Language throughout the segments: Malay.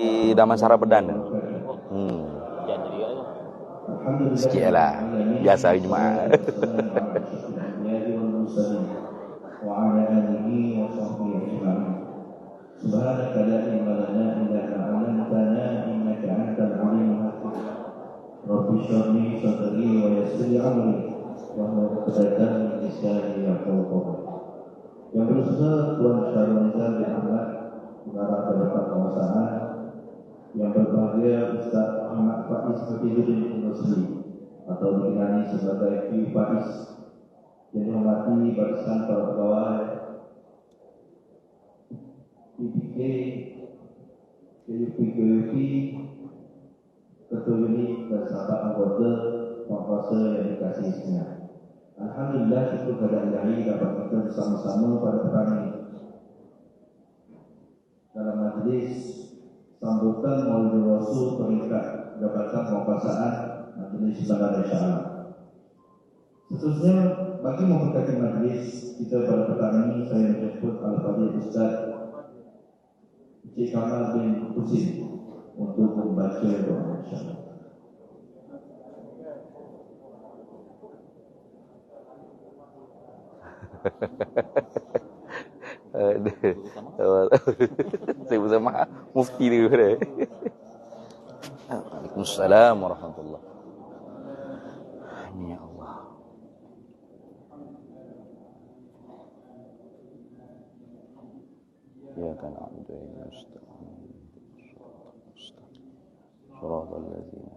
di Damansara Perdana. Jangan juga tu. Sikit lah. Biasa hari Jumaat. وعلى آله وصحبه أجمعين سبحانك لا علم لنا إلا ما علمتنا إنك أنت العليم الحكيم رب اشرح لي صدري ويسر لي أمري واحلل عقدة من لساني يفقهوا قولي. Yang berusaha Tuan Syarul Nizam bin Ahmad Mengarah Terdekat Kawasan, yang berbahagia Ustaz Ahmad Faiz Hafizuddin Muslim atau dikenali sebagai Ki Faiz, yang dihormati barisan para pegawai PPK, KUP, ketua unit dan sahabat anggota penguasa yang dikasihi sekalian. Alhamdulillah, syukur kepada Ilahi dapat kita bersama-sama pada petang ini dalam majlis sambutan Maulid Rasul peringkat Jabatan Penguasaan Majlis Bandar Syarah. Seterusnya, bagi memberkati majlis kita pada petang ini, saya menjemput Al-Fadhil Ustaz Encik Kamal bin Husin untuk membaca doa insyaAllah. Saya bersama mufti dia. Waalaikumsalam warahmatullahi. Amin ya Allah. Ya kan abdu ya mustaqim. Shiratal ladzina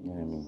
Amin.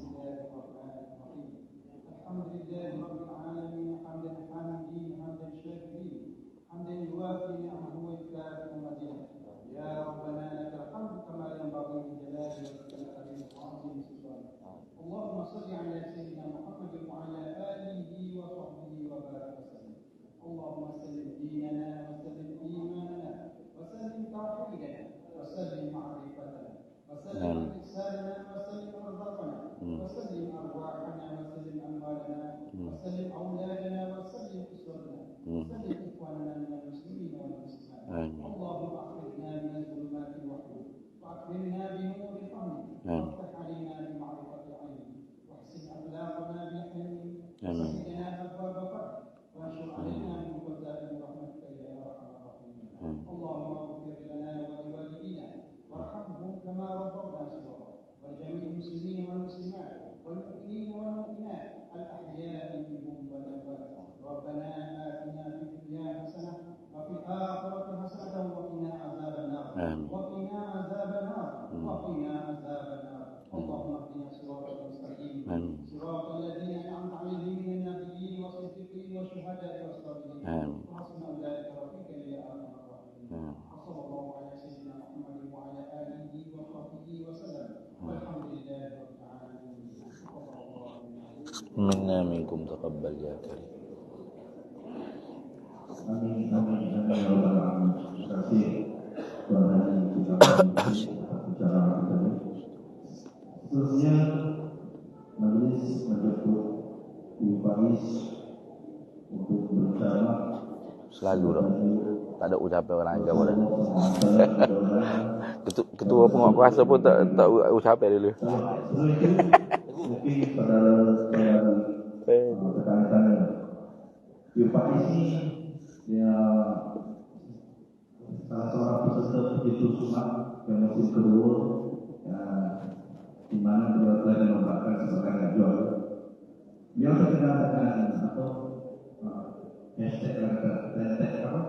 اللهم صل على سيدنا محمد وعلى آله وصحبه وبارك وسلم. اللهم سلم ديننا وسلم إيماننا وسلم توحيدنا وسلم معرفتنا وسلم إحساننا وسلم رزقنا وسلم أرواحنا وسلم أموالنا وسلم أولادنا وسلم أسرتنا وسلم إخواننا من المسلمين والمسلمات. اللهم أخرجنا من الظلمات الوحيد وأكرمنا بنور فضلك وافتح علينا بمعرفة علمك واحسن أخلاقنا بالحلم وسدنا أبواب فضلك وانشر علينا من خزائن رحمتك يا أرحم الراحمين. اللهم اغفر لنا ولوالدينا وارحمهم كما ربونا صغارا ولجميع المسلمين والمسلمات والمؤمنين والمؤمنات الأحياء منهم والأموات. ربنا آتنا في الدنيا حسنة وفي الآخرة حسنة وقنا عذاب النار وقنا عذاب النار وقنا عذاب النار. اللهم اهدنا صراطك المستقيم صراط الذين أنعمت عليهم من النبيين والصديقين والشهداء والصالحين وحسن أولئك رفيقا يا أرحم الراحمين. وصلى الله على سيدنا محمد وعلى آله وصحبه وسلم والحمد لله رب العالمين. منا منكم تقبل يا كريم. Amin, amin, amin, ya Rabbal Alamin. Terima kasih Tuan Haji kita bicara tadi. Seterusnya majlis menjemput Ibu Faiz untuk berbicara. Selalu dah. Tak ada ucapan orang ajar pun. Ketua penguasa pun tak ucapan dulu. Mungkin saudara rekan-rekan Ibu Faiz ini dia salah seorang peserta Pujitu Sumat yang musim kedua, di mana beliau telah dinobatkan sebagai najwa. Beliau terkenal dengan atau hashtag apa?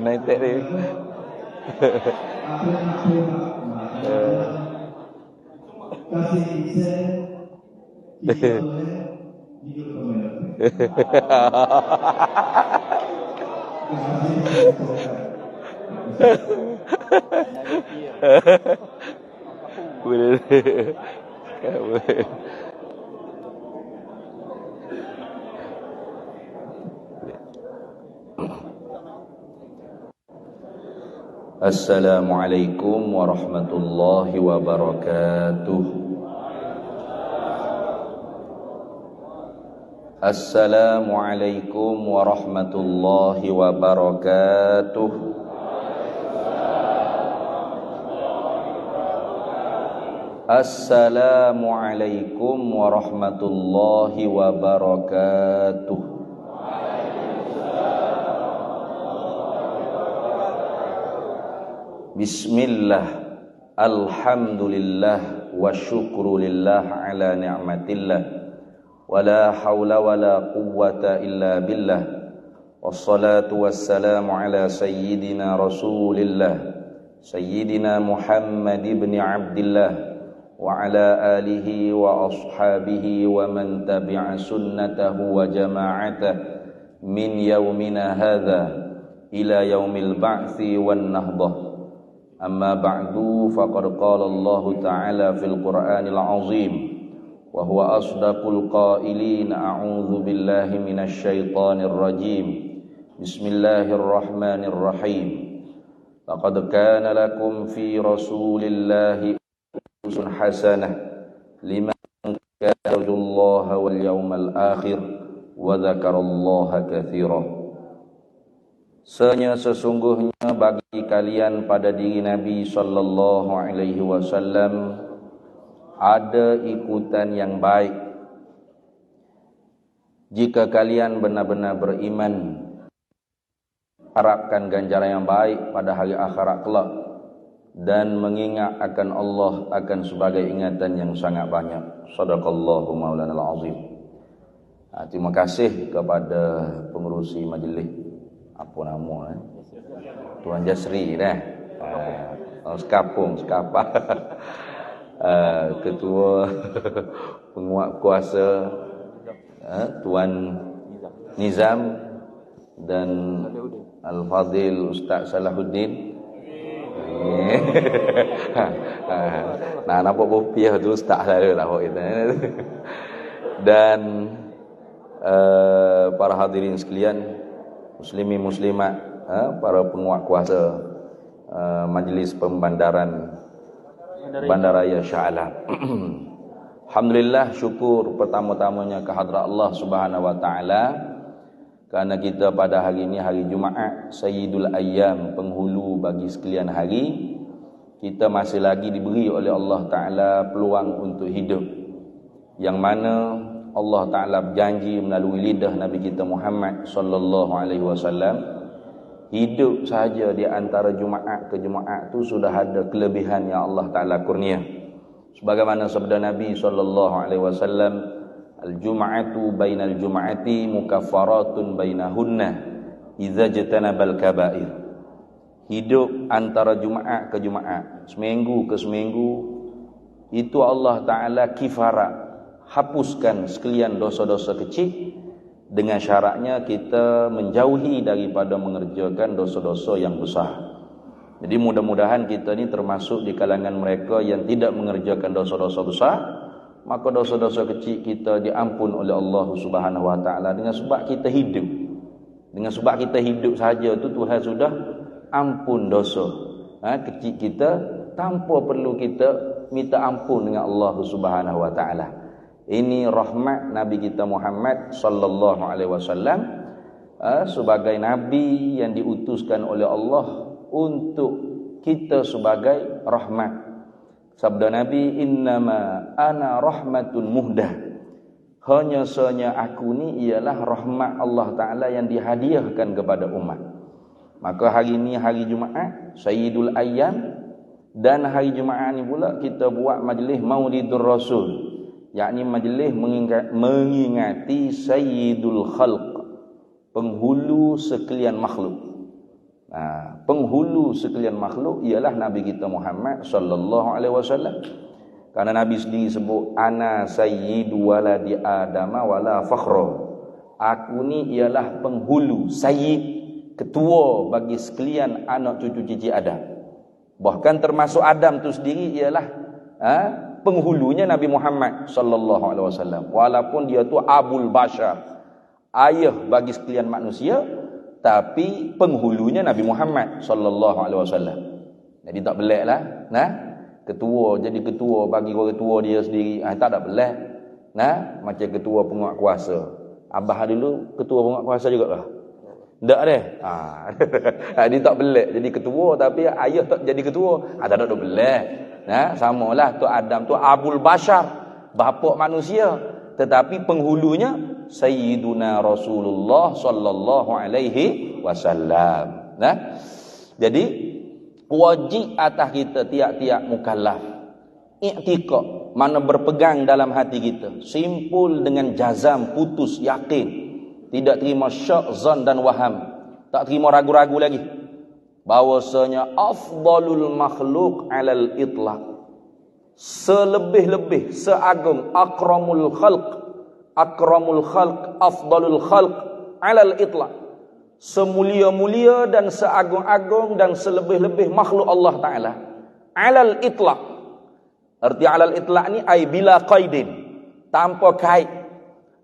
Nanti ni. Kasih saya hidup pemenang. Boleh. Assalamualaikum warahmatullahi wabarakatuh. Assalamualaikum warahmatullahi wabarakatuh. Assalamualaikum warahmatullahi wabarakatuh. Bismillah, alhamdulillah, wa syukrulillah ala ni'matillah, wa la hawla wa la quwwata illa billah, wassalatu wassalamu ala sayyidina rasulillah, sayyidina Muhammad ibn Abdillah, wa ala alihi wa ashabihi wa man tabi'a sunnatahu wa jama'atah min yaumina hadha ila yaumil ba'thi wan nahdah. Amma ba'du, faqad qala Allah Ta'ala fil Qur'anil Azim wa huwa asdaqul qailin, a'udzu billahi minasy syaithanir rajim. Bismillahirrahmanirrahim. Laqad kana lakum fi Rasulillahi uswatun hasanah liman kana yarjullaha wal yawmal akhir wa dzakarallaha katsiran. Sesungguhnya bagi kalian pada diri Nabi sallallahu alaihi wasallam ada ikutan yang baik. Jika kalian benar-benar beriman, harapkan ganjaran yang baik pada hari akhirat kelak dan mengingat akan Allah akan sebagai ingatan yang sangat banyak. Shadaqallahu maulana al-azim. Terima kasih kepada pengerusi majlis. Apa nama Tuan Jasri dah. Sekapung, sekapa. Ketua penguat kuasa Tuan Nizam dan Al-Fadhil Ustaz Salahuddin. Nah, nampak bopiah tu Ustaz lah kita. Dan para hadirin sekalian, muslimin muslimat, para penguat kuasa majlis pembandaran Bandaraya Shah Alam. Alhamdulillah, syukur pertama-tamanya kehadrat Allah Subhanahu wa taala kerana kita pada hari ini hari Jumaat, Sayyidul Ayyam, penghulu bagi sekalian hari, kita masih lagi diberi oleh Allah Taala peluang untuk hidup, yang mana Allah Ta'ala berjanji melalui lidah Nabi kita Muhammad sallallahu alaihi wasallam, hidup sahaja di antara Jumaat ke Jumaat tu sudah ada kelebihan yang Allah Ta'ala kurnia. Sebagaimana sabda Nabi sallallahu alaihi wasallam, al-jum'atu bainal jum'ati mukaffaratun bainahunna idza jatanabal kaba'ir. Hidup antara Jumaat ke Jumaat, seminggu ke seminggu, itu Allah Ta'ala kifarat, hapuskan sekalian dosa-dosa kecil, dengan syaratnya kita menjauhi daripada mengerjakan dosa-dosa yang besar. Jadi mudah-mudahan kita ni termasuk di kalangan mereka yang tidak mengerjakan dosa-dosa besar, maka dosa-dosa kecil kita diampun oleh Allah Subhanahu wa taala dengan sebab kita hidup. Dengan sebab kita hidup saja tu Tuhan sudah ampun dosa kecil kita tanpa perlu kita minta ampun dengan Allah Subhanahu wa taala. Ini rahmat Nabi kita Muhammad sallallahu alaihi wasallam sebagai nabi yang diutuskan oleh Allah untuk kita sebagai rahmat. Sabda Nabi, innama ana rahmatun muhdah. Hanya sahaja aku ni ialah rahmat Allah Ta'ala yang dihadiahkan kepada umat. Maka hari ini hari Jumaat, Sayyidul Ayyam, dan hari Jumaat ni pula kita buat majlis Maulidur Rasul, yakni majlis mengingati Sayyidul Khalq, penghulu sekalian makhluk. Penghulu sekalian makhluk ialah Nabi kita Muhammad sallallahu alaihi wasallam. Karena Nabi sendiri sebut, ana sayyidu waladi adama wala fakhra. Aku ni ialah penghulu, sayyid, ketua bagi sekalian anak cucu cici Adam. Bahkan termasuk Adam tu sendiri ialah penghulunya Nabi Muhammad sallallahu alaihi wasallam. Walaupun dia tu abul bashar, ayah bagi sekalian manusia, tapi penghulunya Nabi Muhammad sallallahu alaihi wasallam. Jadi tak belak lah. Nah, ketua jadi ketua bagi orang tua dia sendiri. Tak ada belak. Nah, macam ketua penguat kuasa. Abah dulu ketua penguat kuasa jugalah. Tak deh. Dia tak belak jadi ketua tapi ayah tak jadi ketua. Tak ada belak. Nah, samalah tu Adam tu Abul Bashar, bapa manusia, tetapi penghulunya Sayyiduna Rasulullah sallallahu alaihi wasallam. Nah, jadi wajib atas kita tiap-tiap mukallaf i'tiqad, mana berpegang dalam hati kita, simpul dengan jazam, putus, yakin, tidak terima syak, zan dan waham, tak terima ragu-ragu lagi, bahwasanya afdalul makhluk alal itlaq, selebih-lebih, seagung, akramul khalq, afdalul khalq alal itlaq, semulia-mulia dan seagung-agung dan selebih-lebih makhluk Allah Ta'ala alal itlaq. Arti alal itlaq ni ay bila qaidin, tanpa kait.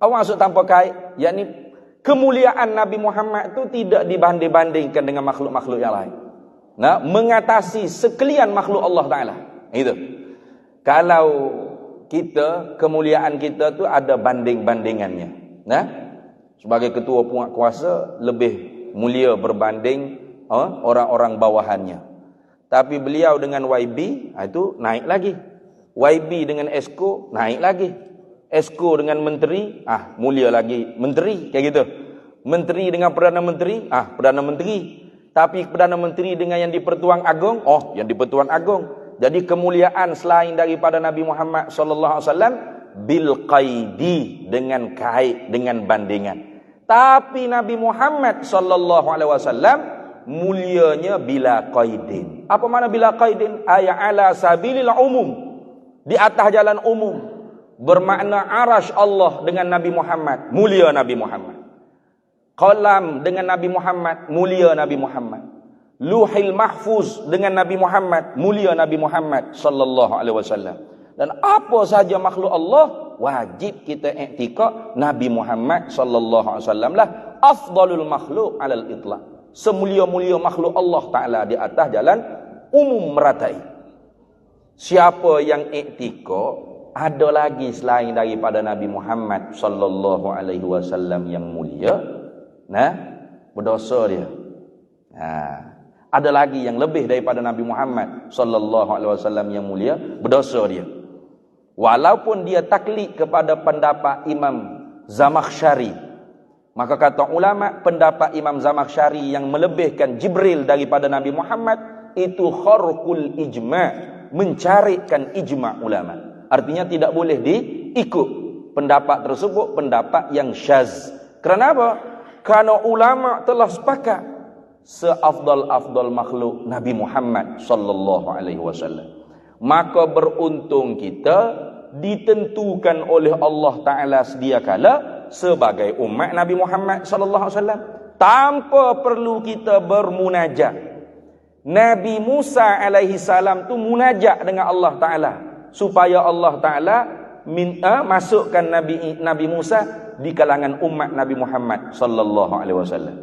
Apa maksud tanpa kait? Yakni kemuliaan Nabi Muhammad tu tidak dibanding-bandingkan dengan makhluk-makhluk yang lain. Nah, mengatasi sekalian makhluk Allah Ta'ala. Itu. Kalau kita, kemuliaan kita tu ada banding-bandingannya. Nah, sebagai ketua penguat kuasa lebih mulia berbanding orang-orang bawahannya. Tapi beliau dengan YB itu naik lagi. YB dengan Esko naik lagi. Esko dengan menteri, mulia lagi menteri, kayak gitu. Menteri dengan Perdana Menteri, Perdana Menteri. Tapi Perdana Menteri dengan yang di-Pertuan Agong, yang di-Pertuan Agong. Jadi kemuliaan selain daripada Nabi Muhammad sallallahu alaihi wasallam bil qaidi, dengan kait, dengan bandingan. Tapi Nabi Muhammad sallallahu alaihi wasallam mulianya bila qaidin. Apa makna bila qaidin? Ayat ala sabilil umum, di atas jalan umum. Bermakna arash Allah dengan Nabi Muhammad, mulia Nabi Muhammad. Qalam dengan Nabi Muhammad, mulia Nabi Muhammad. Luhil mahfuz dengan Nabi Muhammad, mulia Nabi Muhammad sallallahu alaihi wasallam. Dan apa saja makhluk Allah, wajib kita i'tiqad Nabi Muhammad sallallahu alaihi wasallam lah afdalul makhluk alal itlaq, semulia-mulia makhluk Allah Ta'ala di atas jalan umum meratai. Siapa yang i'tiqad ada lagi selain daripada Nabi Muhammad sallallahu alaihi wasallam yang mulia, berdosa dia. Ada lagi yang lebih daripada Nabi Muhammad sallallahu alaihi wasallam yang mulia, berdosa dia. Walaupun dia taklid kepada pendapat Imam Zamakhsyari, maka kata ulama, pendapat Imam Zamakhsyari yang melebihkan Jibril daripada Nabi Muhammad itu kharqul ijma', mencarikan ijma' ulama. Artinya tidak boleh diikut pendapat tersebut, pendapat yang syaz. Kerana apa? Karena ulama telah sepakat seafdal-afdal makhluk Nabi Muhammad sallallahu alaihi wasallam. Maka beruntung kita ditentukan oleh Allah Ta'ala sedia kala sebagai umat Nabi Muhammad sallallahu alaihi wasallam, tanpa perlu kita bermunajat. Nabi Musa alaihi salam tu munajat dengan Allah Ta'ala supaya Allah Ta'ala masukkan Nabi Musa di kalangan umat Nabi Muhammad sallallahu alaihi wasallam.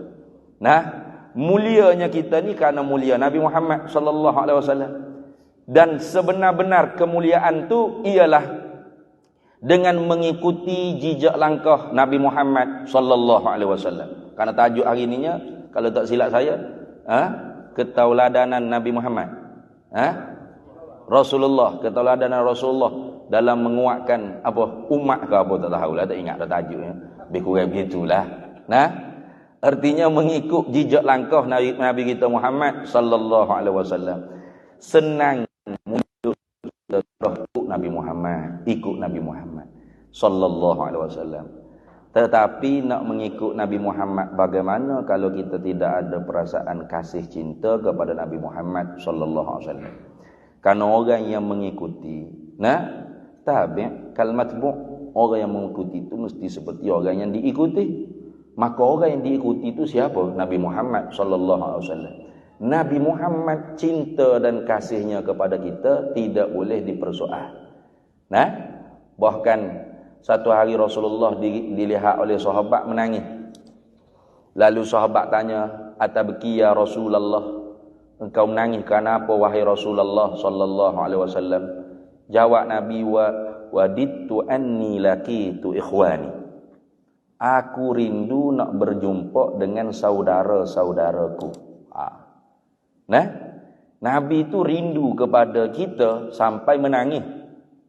Mulianya kita ni kerana mulia Nabi Muhammad sallallahu alaihi wasallam. Dan sebenar-benar kemuliaan tu ialah dengan mengikuti jejak langkah Nabi Muhammad sallallahu alaihi wasallam. Karena tajuk hari ininya, kalau tak silap saya, ketauladanan Nabi Muhammad. Rasulullah, ketauladanan Rasulullah dalam menguatkan umat ke apa tak tahulah, tak ingat dah tajuknya. Lebih kurang begitulah. Artinya mengikut jejak langkah Nabi kita Muhammad sallallahu alaihi wasallam. Senang ikut Nabi Muhammad, ikut Nabi Muhammad sallallahu alaihi wasallam. Tetapi nak mengikut Nabi Muhammad bagaimana kalau kita tidak ada perasaan kasih cinta kepada Nabi Muhammad sallallahu alaihi wasallam? Karena orang yang mengikuti, tabi' kal matbu', orang yang mengikuti itu mesti seperti orang yang diikuti. Maka orang yang diikuti itu siapa? Nabi Muhammad sallallahu alaihi wasallam. Nabi Muhammad cinta dan kasihnya kepada kita tidak boleh dipersoal. Bahkan satu hari Rasulullah dilihat oleh sahabat menangis. Lalu sahabat tanya, "Atabki ya Rasulullah?" engkau menangis kerana apa wahai Rasulullah sallallahu alaihi wasallam? Jawab Nabi, wadittu anni laqitu ikhwani. Aku rindu nak berjumpa dengan saudara-saudaraku. Nah, Nabi itu rindu kepada kita sampai menangis,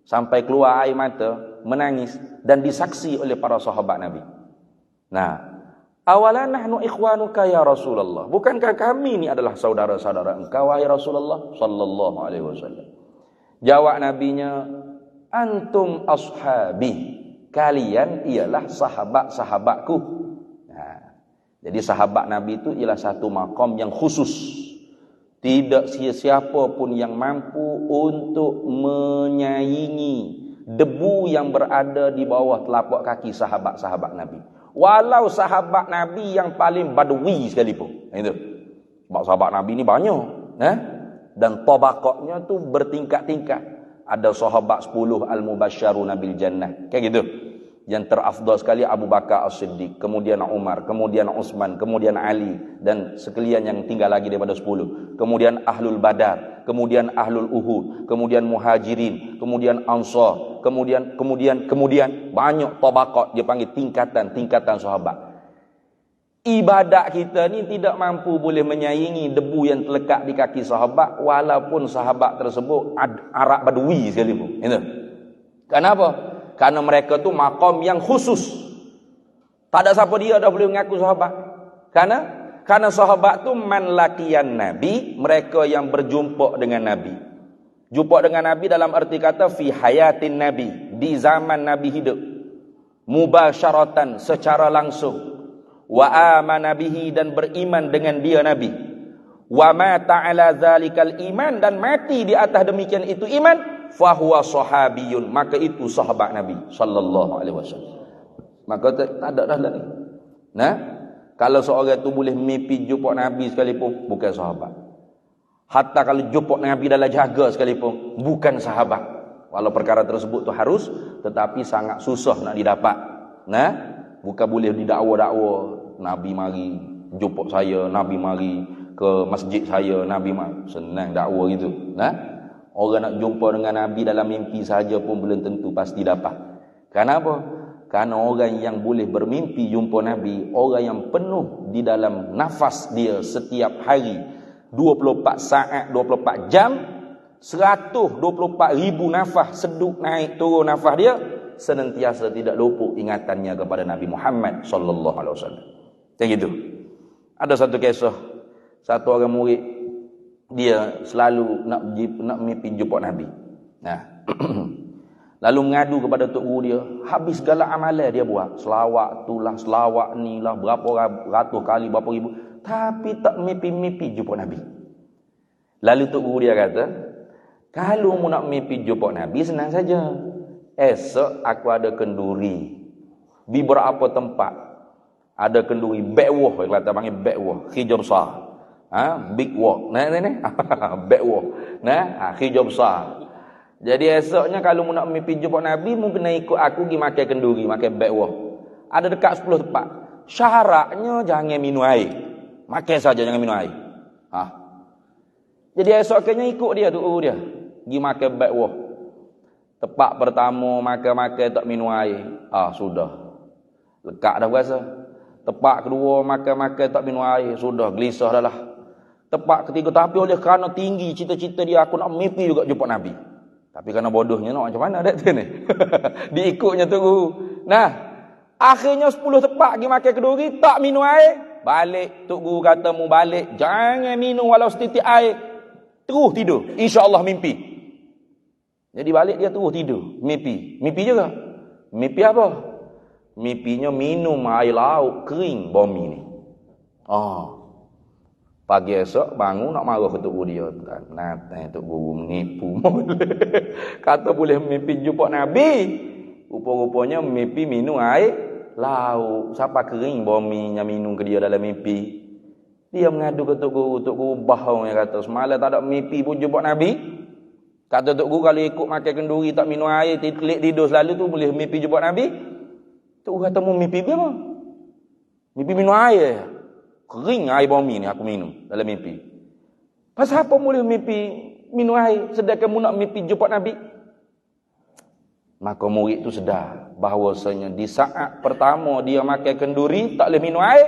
sampai keluar air mata, menangis dan disaksi oleh para sahabat Nabi. Nah, awalan nahnu ikhwanuka ya Rasulullah. Bukankah kami ini adalah saudara-saudara engkau wahai Rasulullah sallallahu alaihi wasallam? Jawab nabinya, antum ashabi. Kalian ialah sahabat-sahabatku. Nah, jadi sahabat Nabi itu ialah satu maqam yang khusus. Tidak siapa pun yang mampu untuk menyaingi debu yang berada di bawah telapak kaki sahabat-sahabat Nabi. Walau sahabat Nabi yang paling badui sekalipun. Itu. Sebab sahabat Nabi ni banyak, dan tabaqatnya tu bertingkat-tingkat. Ada sahabat 10 al-mubasysyaruna bil jannah. Kayak gitu. Yang terafdal sekali Abu Bakar As-Siddiq, kemudian Umar, kemudian Utsman, kemudian Ali dan sekalian yang tinggal lagi daripada 10. Kemudian Ahlul Badar, kemudian Ahlul Uhud, kemudian Muhajirin, kemudian Ansar, kemudian banyak tabaqat, dia panggil tingkatan sahabat. Ibadat kita ni tidak mampu boleh menyaingi debu yang terlekat di kaki sahabat, walaupun sahabat tersebut Arab Badui sekalipun. Itu. Kenapa? Karena mereka tu maqam yang khusus. Tak ada siapa dia dah boleh mengaku sahabat. Karena sahabat tu man laqiyan Nabi, mereka yang berjumpa dengan Nabi. Jumpa dengan Nabi dalam arti kata fi hayatin Nabi, di zaman Nabi hidup. Mubasyaratan, secara langsung. Wa amana bihi, dan beriman dengan dia Nabi. Wa mata ala zalikal iman, dan mati di atas demikian itu iman. Fahuwa sahabiyun, maka itu sahabat Nabi sallallahu alaihi wasallam. Maka tak ada dah lagi. Nah, kalau seorang itu boleh mimpi jumpa Nabi sekalipun, bukan sahabat. Hatta kalau jumpa Nabi dalam jaga sekalipun, bukan sahabat. Walau perkara tersebut tu harus, tetapi sangat susah nak didapat. Nah, bukan boleh didakwa-dakwa Nabi mari jumpa saya, Nabi mari ke masjid saya, Nabi mari. Senang dakwa gitu. Nah, orang nak jumpa dengan Nabi dalam mimpi saja pun belum tentu pasti dapat. Kenapa? Karena orang yang boleh bermimpi jumpa Nabi, orang yang penuh di dalam nafas dia setiap hari 24 saat 24 jam, 124,000 nafas seduk naik turun nafas dia, senantiasa tidak luput ingatannya kepada Nabi Muhammad sallallahu alaihi wasallam. Macam gitu. Ada satu kisah, satu orang murid dia selalu nak mimpi jumpa Nabi. Nah, lalu mengadu kepada tok guru dia, habis segala amalan dia buat, selawat tulah, selawat ni lah, berapa ratus kali, berapa ribu, tapi tak mimpi jumpa Nabi. Lalu tok guru dia kata, kalau mu nak mimpi jumpa Nabi, senang saja. Esok aku ada kenduri di beberapa tempat. Ada kenduri backwalk, kita panggil backwalk, hijau besar. Big walk. Nah. Back walk. Nah, hijau besar. Jadi esoknya kalau mu nak mimpi jumpa Nabi, mu kena ikut aku pergi makan kenduri, makan back walk. Ada dekat 10 tempat. Syaratnya jangan minum air. Makan saja, jangan minum air. Jadi esoknya ikut dia tu dia. Pergi makan back walk. Tempat pertama makan-makan tak minum air. Sudah. Lekat dah rasa. Tempat kedua makan-makan tak minum air, sudah gelisah dah lah. Tempat ketiga, tapi oleh kerana tinggi cita-cita dia, aku nak mimpi juga jumpa Nabi. Tapi kerana bodohnya nak macam mana dak tu ni? Diikutnya tu guru. Nah, akhirnya 10 tempat pergi makan kenduri, tak minum air. Balik tok guru kata mu balik, jangan minum walau setitik air. Terus tidur, insya-Allah mimpi. Jadi balik dia terus tidur, mimpi. Mimpi juga. Mimpi apa? Mimpinya minum air laut kering bumi ni. Pagi esok bangun nak marah ke tok guru dia. Natang tok guru menipu. Kata boleh mimpi jumpa Nabi, rupa-rupanya mimpi minum air laut. Siapa kering bumi yang minum ke dia dalam mimpi. Dia mengadu ke tok guru bohong, yang kata semalam tak ada mimpi pun jumpa Nabi. Kata tok guru kalau ikut makan kenduri tak minum air, telik tidur selalu tu boleh mimpi jumpa Nabi. Tok guru kata mu mimpi apa? Mimpi minum air. Kering air bumi ni aku minum dalam mimpi. Pasal apa boleh mimpi minum air sedangkan mu nak mimpi jumpa Nabi? Maka murid tu sedar bahawasanya di saat pertama dia makan kenduri tak boleh minum air,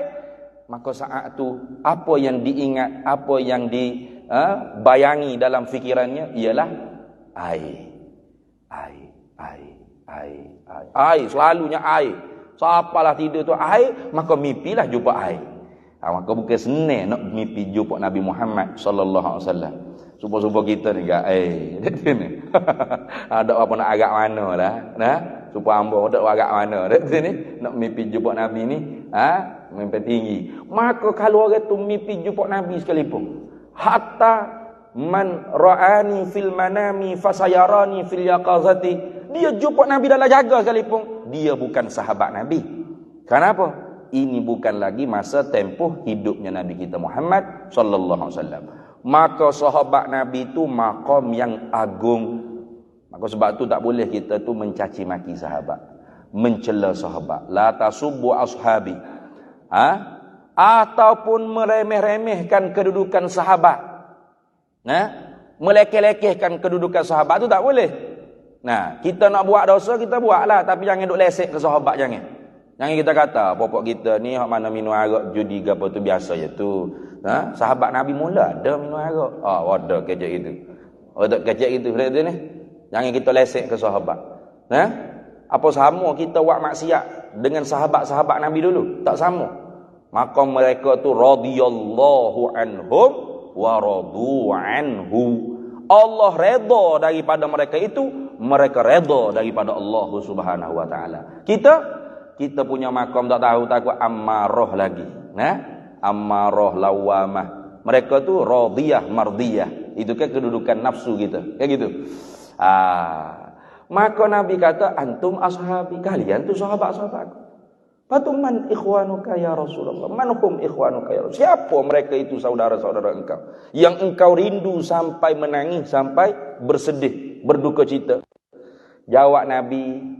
maka saat tu apa yang diingat, apa yang dibayangi dalam fikirannya ialah air. Air, selalunya air. Siapalah tidur tu air, maka mimpilah jumpa air. Maka bukan senang nak mimpi jumpa Nabi Muhammad sallallahu alaihi wasallam. Supaya kita ni gak ada apa nak agak mana lah, nah, supaya hamba ada agak mana ni nak mimpi jumpa Nabi ni, mimpi tinggi. Maka kalau orang tu mimpi jumpa Nabi sekalipun, hatta man ra'ani fil manami fasayarani fil yaqazati, dia jumpa Nabi dalam jaga sekalipun, dia bukan sahabat Nabi. Kenapa? Ini bukan lagi masa tempoh hidupnya Nabi kita Muhammad sallallahu alaihi wasallam. Maka sahabat Nabi itu maqam yang agung. Maka sebab tu tak boleh kita tu mencaci maki sahabat, mencela sahabat. La tasubbu ashabi. Ataupun meremeh-remehkan kedudukan sahabat. Melekeh-lekehkan kedudukan sahabat tu tak boleh. Nah, kita nak buat dosa kita buatlah, tapi jangan duk lesek ke sahabat, jangan. Jangan kita kata popok kita ni hak mana minum arak judi ke apa tu biasa je tu. Sahabat Nabi mula ada minum arak. Ada kejap itu. Ada kejap itu berarti ni. Jangan kita lesek ke sahabat. Apa sama kita buat maksiat dengan sahabat-sahabat Nabi dulu? Tak sama. Maka mereka tu radhiyallahu anhum wa radu anhu. Allah redha daripada mereka itu, mereka redha daripada Allah Subhanahu wa taala. Kita punya makam tak tahu takut ammarah lagi. Ammarah lawamah. Mereka tu radiyah mardiyah. Itu kan kedudukan nafsu kita. Kayak gitu. Maka Nabi kata antum ashabi, kalian tu sahabat-sahabatku. Patuman ikhwanuka ya Rasulullah. Manhum ikhwanuka ya Rasulullah. Siapa mereka itu saudara-saudara engkau yang engkau rindu sampai menangis, sampai bersedih, berduka cita? Jawab Nabi,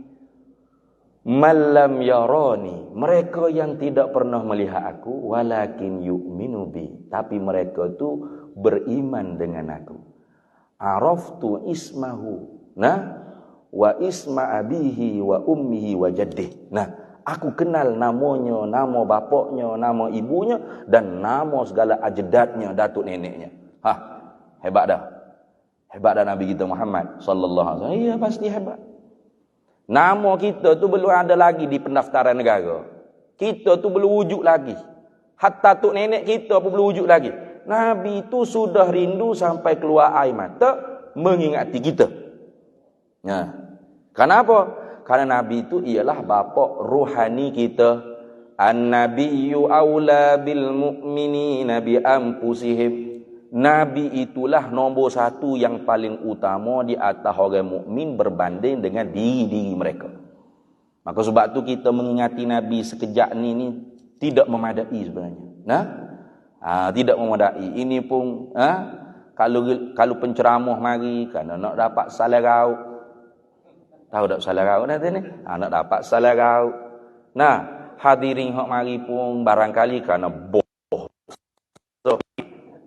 malam yarani, mereka yang tidak pernah melihat aku, walakin yu'minu bi, tapi mereka tu beriman dengan aku. Araftu ismahu, wa isma abihi wa ummihi wa jaddih. Aku kenal namanya, nama bapaknya, nama ibunya, dan nama segala ajdatnya, datuk neneknya. Hebat dah. Hebat dah Nabi kita Muhammad sallallahu alaihi wasallam. Iya, pasti hebat. Nama kita tu belum ada lagi di pendaftaran negara. Kita tu belum wujud lagi. Hatta tok nenek kita pun belum wujud lagi. Nabi tu sudah rindu sampai keluar air mata mengingati kita. Kenapa? Karena Nabi itu ialah bapa rohani kita. An-nabiyyu aula bil mu'minina bi anfusihim. Nabi itulah nombor satu yang paling utama di atas orang mukmin berbanding dengan diri mereka. Maka sebab tu kita mengingati Nabi sekejap ni tidak memadai sebenarnya. Tidak memadai. Ini pun kalau penceramah mari kerana nak dapat salah raut. Tahu tak salah raut nanti ni? Nak dapat salah raut. Hadirin hak mari pun barangkali kerana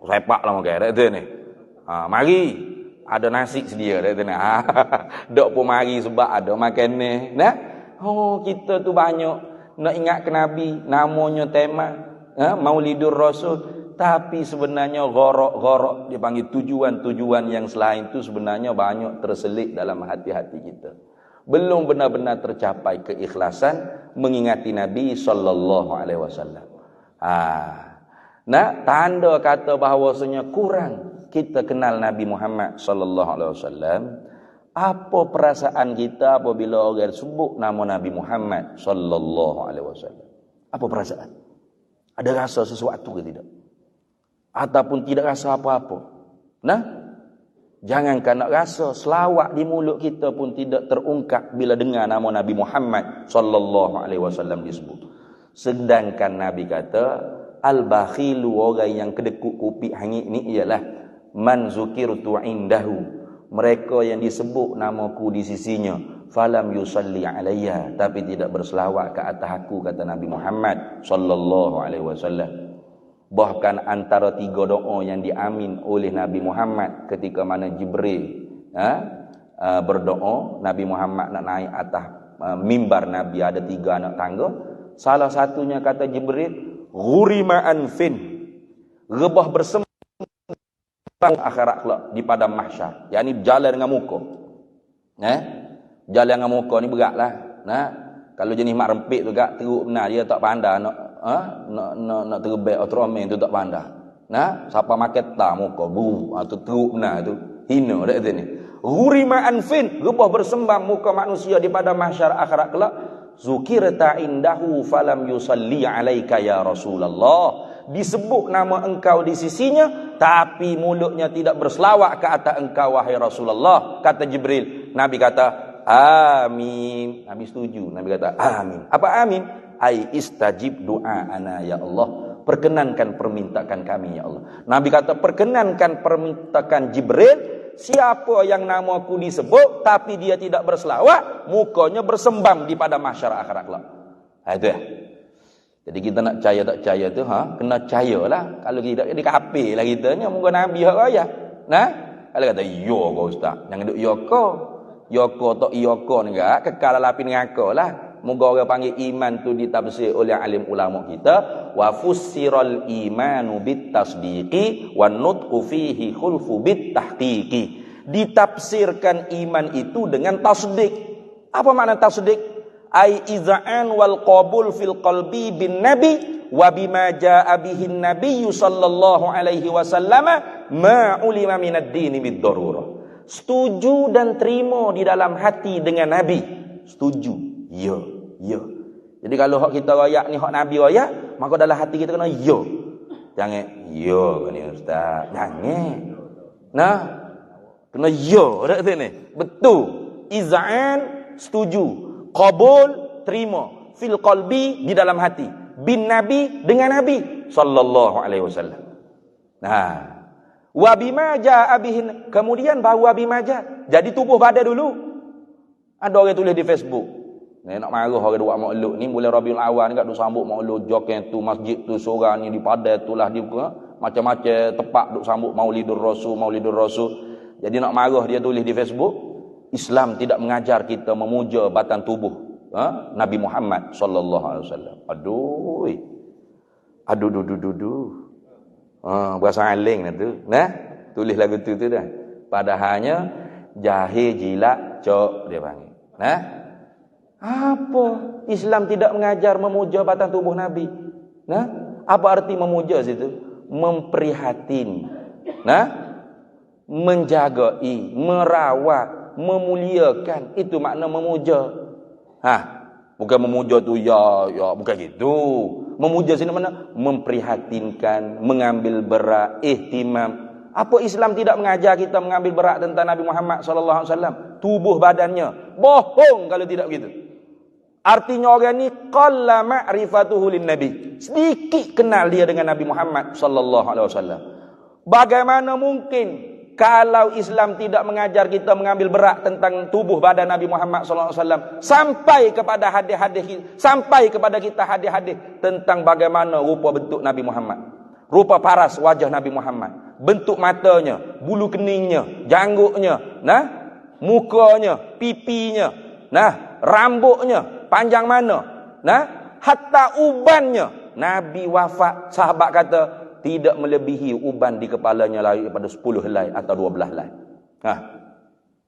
sepak lah makan tu ni. Mari ada nasi sedia tu ni. Dok pun mari sebab ada makan ni. Kita tu banyak nak ingat ke Nabi, namanya tema Maulidur Rasul, tapi sebenarnya gharak-gharak dipanggil tujuan-tujuan yang selain tu sebenarnya banyak terselit dalam hati-hati kita. Belum benar-benar tercapai keikhlasan mengingati Nabi sallallahu alaihi wasallam. Tanda kata bahawasanya kurang kita kenal Nabi Muhammad sallallahu alaihi wasallam. Apa perasaan kita apabila orang sebut nama Nabi Muhammad sallallahu alaihi wasallam? Apa perasaan? Ada rasa sesuatu ke tidak? Ataupun tidak rasa apa-apa? Jangankan nak rasa, selawat di mulut kita pun tidak terungkap bila dengar nama Nabi Muhammad sallallahu alaihi wasallam disebut. Sedangkan Nabi kata, al-bakhilu, orang yang kedekut kupik hangit ni ialah man zukirtu indahu, mereka yang disebut namaku di sisinya, falam yusalli alayya, tapi tidak berselawat ke atas aku, kata Nabi Muhammad sallallahu alaihi wasallam. Bahkan antara 3 doa yang diamin oleh Nabi Muhammad ketika mana Jibril berdoa, Nabi Muhammad nak naik atas mimbar Nabi, ada 3 anak tangga. Salah satunya kata Jibril, ghurima anfin, rebah bersembang akhirat kelak di padang mahsyar, yakni jalan dengan muka. Jalan dengan muka ni beratlah. Kalau jenis mak rempit tu gak teruk benar, dia tak pandai nak terbek otromen tu tak pandai. Siapa makan tak muka tu teruk benar tu, hina dak tu ni. Ghurima anfin, rebah bersembang muka manusia di padang mahsyar akhirat kelak. Zukirta indahu falam yusalli alaika ya Rasulullah. Disebut nama engkau di sisinya, tapi mulutnya tidak berselawat ke atas engkau wahai Rasulullah. Kata Jibril, Nabi kata amin. Nabi setuju. Nabi kata amin. Apa amin? Ai istajib du'aana ya Allah. Perkenankan permintaan kami ya Allah. Nabi kata perkenankan permintaan Jibril. Siapa yang namaku disebut tapi dia tidak berselawat, mukanya bersembam di pada mahsyar akhirat kelak. Itu ya. Jadi kita nak percaya tak percaya tu kena percayalah. Kalau kita di kafir lah kita ni muka Nabi hak raya. Kalau kata yo kau ustaz, jangan duk yo ko. Yo ko tok yo ko ni gak kekal lapin ngako lah. Moga orang panggil iman tu ditafsir oleh alim ulama kita, wa fussiral imanu bit tasdiqi wan nutqu fihi khulfu bit tahqiqi. Ditafsirkan iman itu dengan tasdik. Apa makna tasdik? Ai iza'an wal qabul fil qalbi bin nabi wa bima jaa bihin nabiyyu sallallahu alaihi wasallam ma ulima minad din bid darurah. Setuju dan terima di dalam hati dengan nabi. Setuju. Ya. Jadi kalau hak kita royak ni hak Nabi royak, maka dalam hati kita kena ya. Jangan ya ni ustaz. Jangan. Kena ya dak tu ni. Betul. Iz'an setuju, qabul terima, fil qalbi di dalam hati, bin nabi dengan Nabi sallallahu alaihi wasallam. Wa bima jaa bihin, kemudian baru wa bima jaa. Jadi tubuh badan dulu. Ada orang tulis di Facebook. Nak marah orang buat maulud ni bulan Rabiul Awal ni kat duk sambut maulud joken tu masjid tu seorang ni di padai tu lah dia macam-macam tempat duk sambut Maulidur Rasul. Jadi nak marah dia tulis di Facebook, Islam tidak mengajar kita memuja batang tubuh Nabi Muhammad sallallahu alaihi wasallam. Aduh. Bahasa aling tu. Tulis lagu tu dah. Padahalnya jahil jilat cok dia panggil. Apa? Islam tidak mengajar memuja batang tubuh Nabi. Apa arti memuja situ? Memprihatin. Menjagai, merawat, memuliakan. Itu makna memuja. Bukan memuja tu ya, bukan gitu. Memuja sini mana? Memprihatinkan, mengambil berat, ihtimam. Apa Islam tidak mengajar kita mengambil berat tentang Nabi Muhammad sallallahu alaihi wasallam? Tubuh badannya. Bohong kalau tidak begitu. Artinya orang ni qalla ma'rifatuhu lin nabi. Sedikit kenal dia dengan Nabi Muhammad sallallahu alaihi wasallam. Bagaimana mungkin kalau Islam tidak mengajar kita mengambil berat tentang tubuh badan Nabi Muhammad sallallahu alaihi wasallam sampai kepada hadis-hadis, sampai kepada kita hadis-hadis tentang bagaimana rupa bentuk Nabi Muhammad, rupa paras wajah Nabi Muhammad, bentuk matanya, bulu keningnya, janggutnya, mukanya, pipinya, rambutnya panjang mana, hatta ubannya. Nabi wafat, sahabat kata tidak melebihi uban di kepalanya lagi daripada 10 helai atau 12 helai.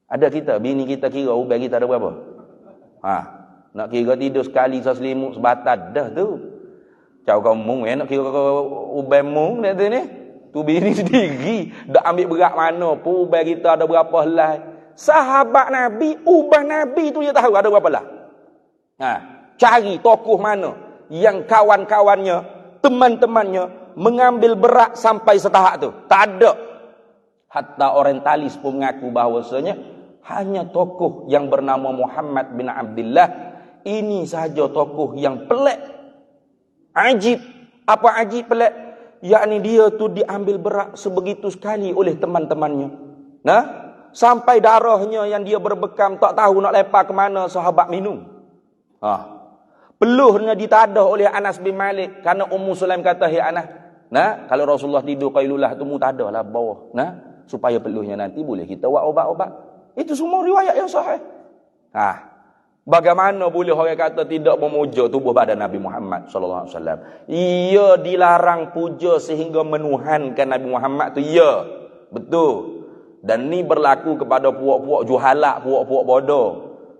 Ada kita, bini kita kira uban kita ada berapa? Nak kira tidur sekali selimut sebatad dah tu. Cau kau mung nak kira uban mung dah tu ni. Tu bini sendiri dak ambil berat mana pun uban kita ada berapa helai. Sahabat Nabi, uban Nabi tu dia tahu ada berapa helai. Cari tokoh mana yang kawan-kawannya, teman-temannya mengambil berat sampai setahap tu. Tak ada. Hatta orientalis pun mengaku bahawasanya hanya tokoh yang bernama Muhammad bin Abdullah ini sahaja tokoh yang pelik. Ajib. Apa ajib pelik? Yakni dia tu diambil berat sebegitu sekali oleh teman-temannya. Sampai darahnya yang dia berbekam tak tahu nak lepas ke mana sahabat minum. Peluhnya ditadah oleh Anas bin Malik kerana Ummu Sulaim kata, "Hai Anas, Nah, kalau Rasulullah tidur qailulah tu mutada lah bawah. Nah, supaya peluhnya nanti boleh kita buat obat-obat. Itu semua riwayat yang sahih. Bagaimana boleh orang kata tidak memuja tubuh badan Nabi Muhammad sallallahu alaihi wasallam? Ia dilarang puja sehingga menuhankan Nabi Muhammad tu, ya. Betul. Dan ni berlaku kepada puak-puak juhalak, puak-puak bodoh.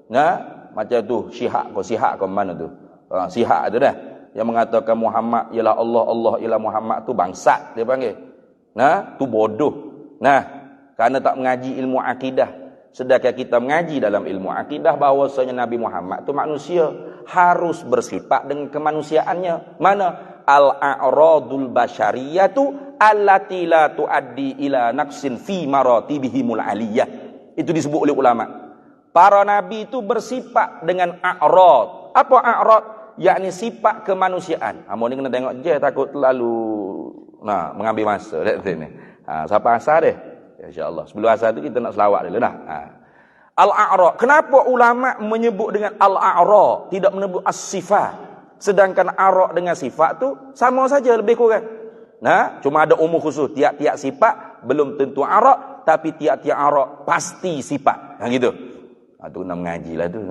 Nah, macam tu Syiah ke mana tu? Syiah tu dah. Yang mengatakan Muhammad ialah Allah, Allah ialah Muhammad tu bangsat dia panggil. Nah, tu bodoh. Nah, kerana tak mengaji ilmu akidah. Sedangkan kita mengaji dalam ilmu akidah bahawasanya Nabi Muhammad tu manusia, harus bersifat dengan kemanusiaannya. Mana? Al-a'radul basyariyatu allati la tuaddi ila naqsin fi maratibihimul aliyah. Itu disebut oleh ulama. Para nabi itu bersifat dengan a'rad. Apa a'rad? Yakni sifat kemanusiaan. Amun ni kena tengok je, takut terlalu mengambil masa dekat sini. Siapa asal dia? Insya-Allah. Sebelum asal tu kita nak selawat dulu dah. Al-a'ra. Kenapa ulama menyebut dengan al-a'ra, tidak menyebut as-sifat? Sedangkan a'ra dengan sifat tu sama saja lebih kurang. Nah, cuma ada umur khusus. Tiap-tiap sifat belum tentu a'ra, tapi tiap-tiap a'ra pasti sifat. Gitu. Tu nak mengaji lah tu.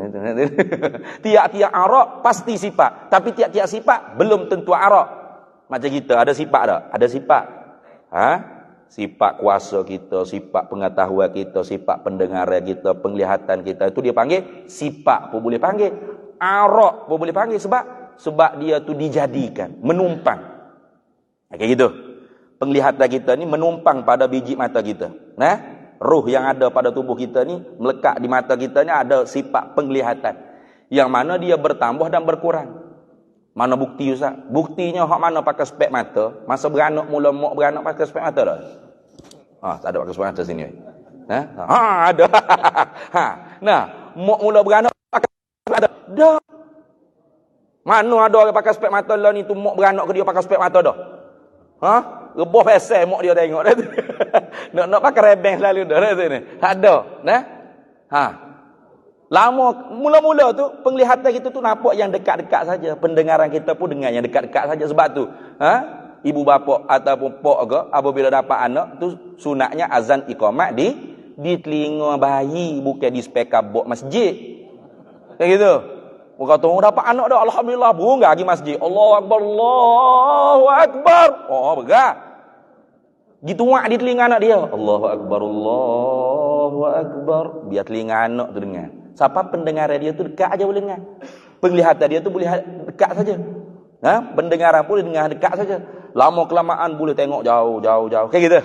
Tiap-tiap a'ra pasti sifat, tapi tiap-tiap sifat belum tentu a'ra. Macam kita ada sifat tak? Ada sifat. Sifat kuasa kita, sifat pengetahuan kita, sifat pendengaran kita, penglihatan kita, itu dia panggil sifat pun boleh panggil. A'ra pun boleh panggil sebab dia tu dijadikan, menumpang. Kayak gitu. Penglihatan kita ni menumpang pada biji mata kita. Nah, ruh yang ada pada tubuh kita ni melekat di mata kita ni ada sifat penglihatan, yang mana dia bertambah dan berkurang. Mana bukti Ustaz? Buktinya hak mana pakai spek mata, masa beranak mula mak beranak pakai spek mata dah. Tak ada pakai spek mata sini. Ada. Nah, mak mula beranak pakai spek mata. Dah. Mana ada orang pakai spek mata lah ni tu mak beranak ke dia pakai spek mata dah? Rebah pesel mak dia tengok dah tu. Nak pakai rebeng selalu dah sini. Ada, nah. Lama mula-mula tu penglihatan kita tu nampak yang dekat-dekat saja, pendengaran kita pun dengar yang dekat-dekat saja. Sebab tu, ibu bapa ataupun pak ke apabila dapat anak tu sunatnya azan iqamat di telinga bayi, bukan di speaker box masjid. Kayak gitu. Orang kata dapat anak dah, alhamdulillah, bunga pergi masjid. Allahu akbar, Allahu akbar. Begah. Gitu wak di telinga anak dia. Allahu akbar, Allahu akbar. Biar telinga anak tu dengar. Siapa pendengaran dia tu dekat aja boleh dengar. Penglihatan dia tu boleh dekat saja. Pendengaran pun dengar dekat saja. Lama kelamaan boleh tengok jauh. Kayak gitu.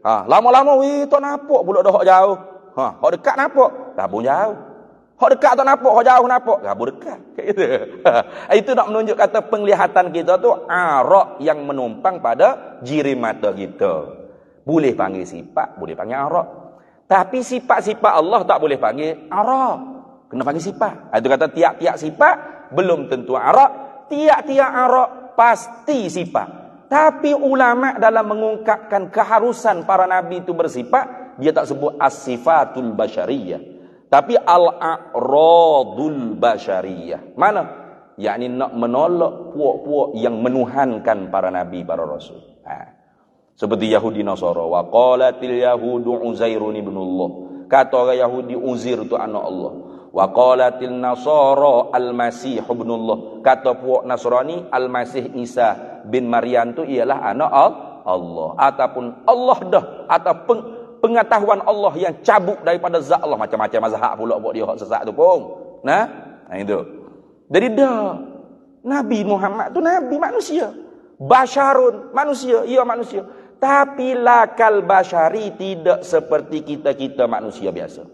Lama-lama tak nampak pula dah hak jauh. Hak dekat nampak, dah pun jauh. Hak dekat tak nampak, hak jauh nampak, dah pun dekat. Kayak gitu. Itu nak menunjuk kata penglihatan kita tu a'ra yang menumpang pada jiri mata kita. Boleh panggil sifat, boleh panggil a'ra. Tapi sifat-sifat Allah tak boleh panggil a'ra. Kena panggil sifat. Itu kata tiap-tiap sifat belum tentu a'ra, tiap-tiap a'ra pasti sifat. Tapi ulama dalam mengungkapkan keharusan para nabi itu bersifat, dia tak sebut as-sifatul basyariyah, tapi al-a'radul basyariyah. Mana? Yakni nak menolak puak-puak yang menuhankan para nabi, para rasul. Seperti Yahudi Nasara, wa qalatil yahudu Uzairun ibnullah. Kata orang Yahudi Uzair itu anak Allah. Wa qalatil Nasara al-Masih ibnullah. Kata puak Nasrani al-Masih Isa bin Maryam itu ialah anak Allah. Ataupun Allah dah, atau pengetahuan Allah yang cabut daripada zat Allah. Macam-macam mazhab pula buat dia hak sesat tu pun. Nah, itu. Jadi dah Nabi Muhammad tu nabi manusia. Basyarun, manusia, ia manusia. Tapi lakal basyari, tidak seperti kita-kita manusia biasa.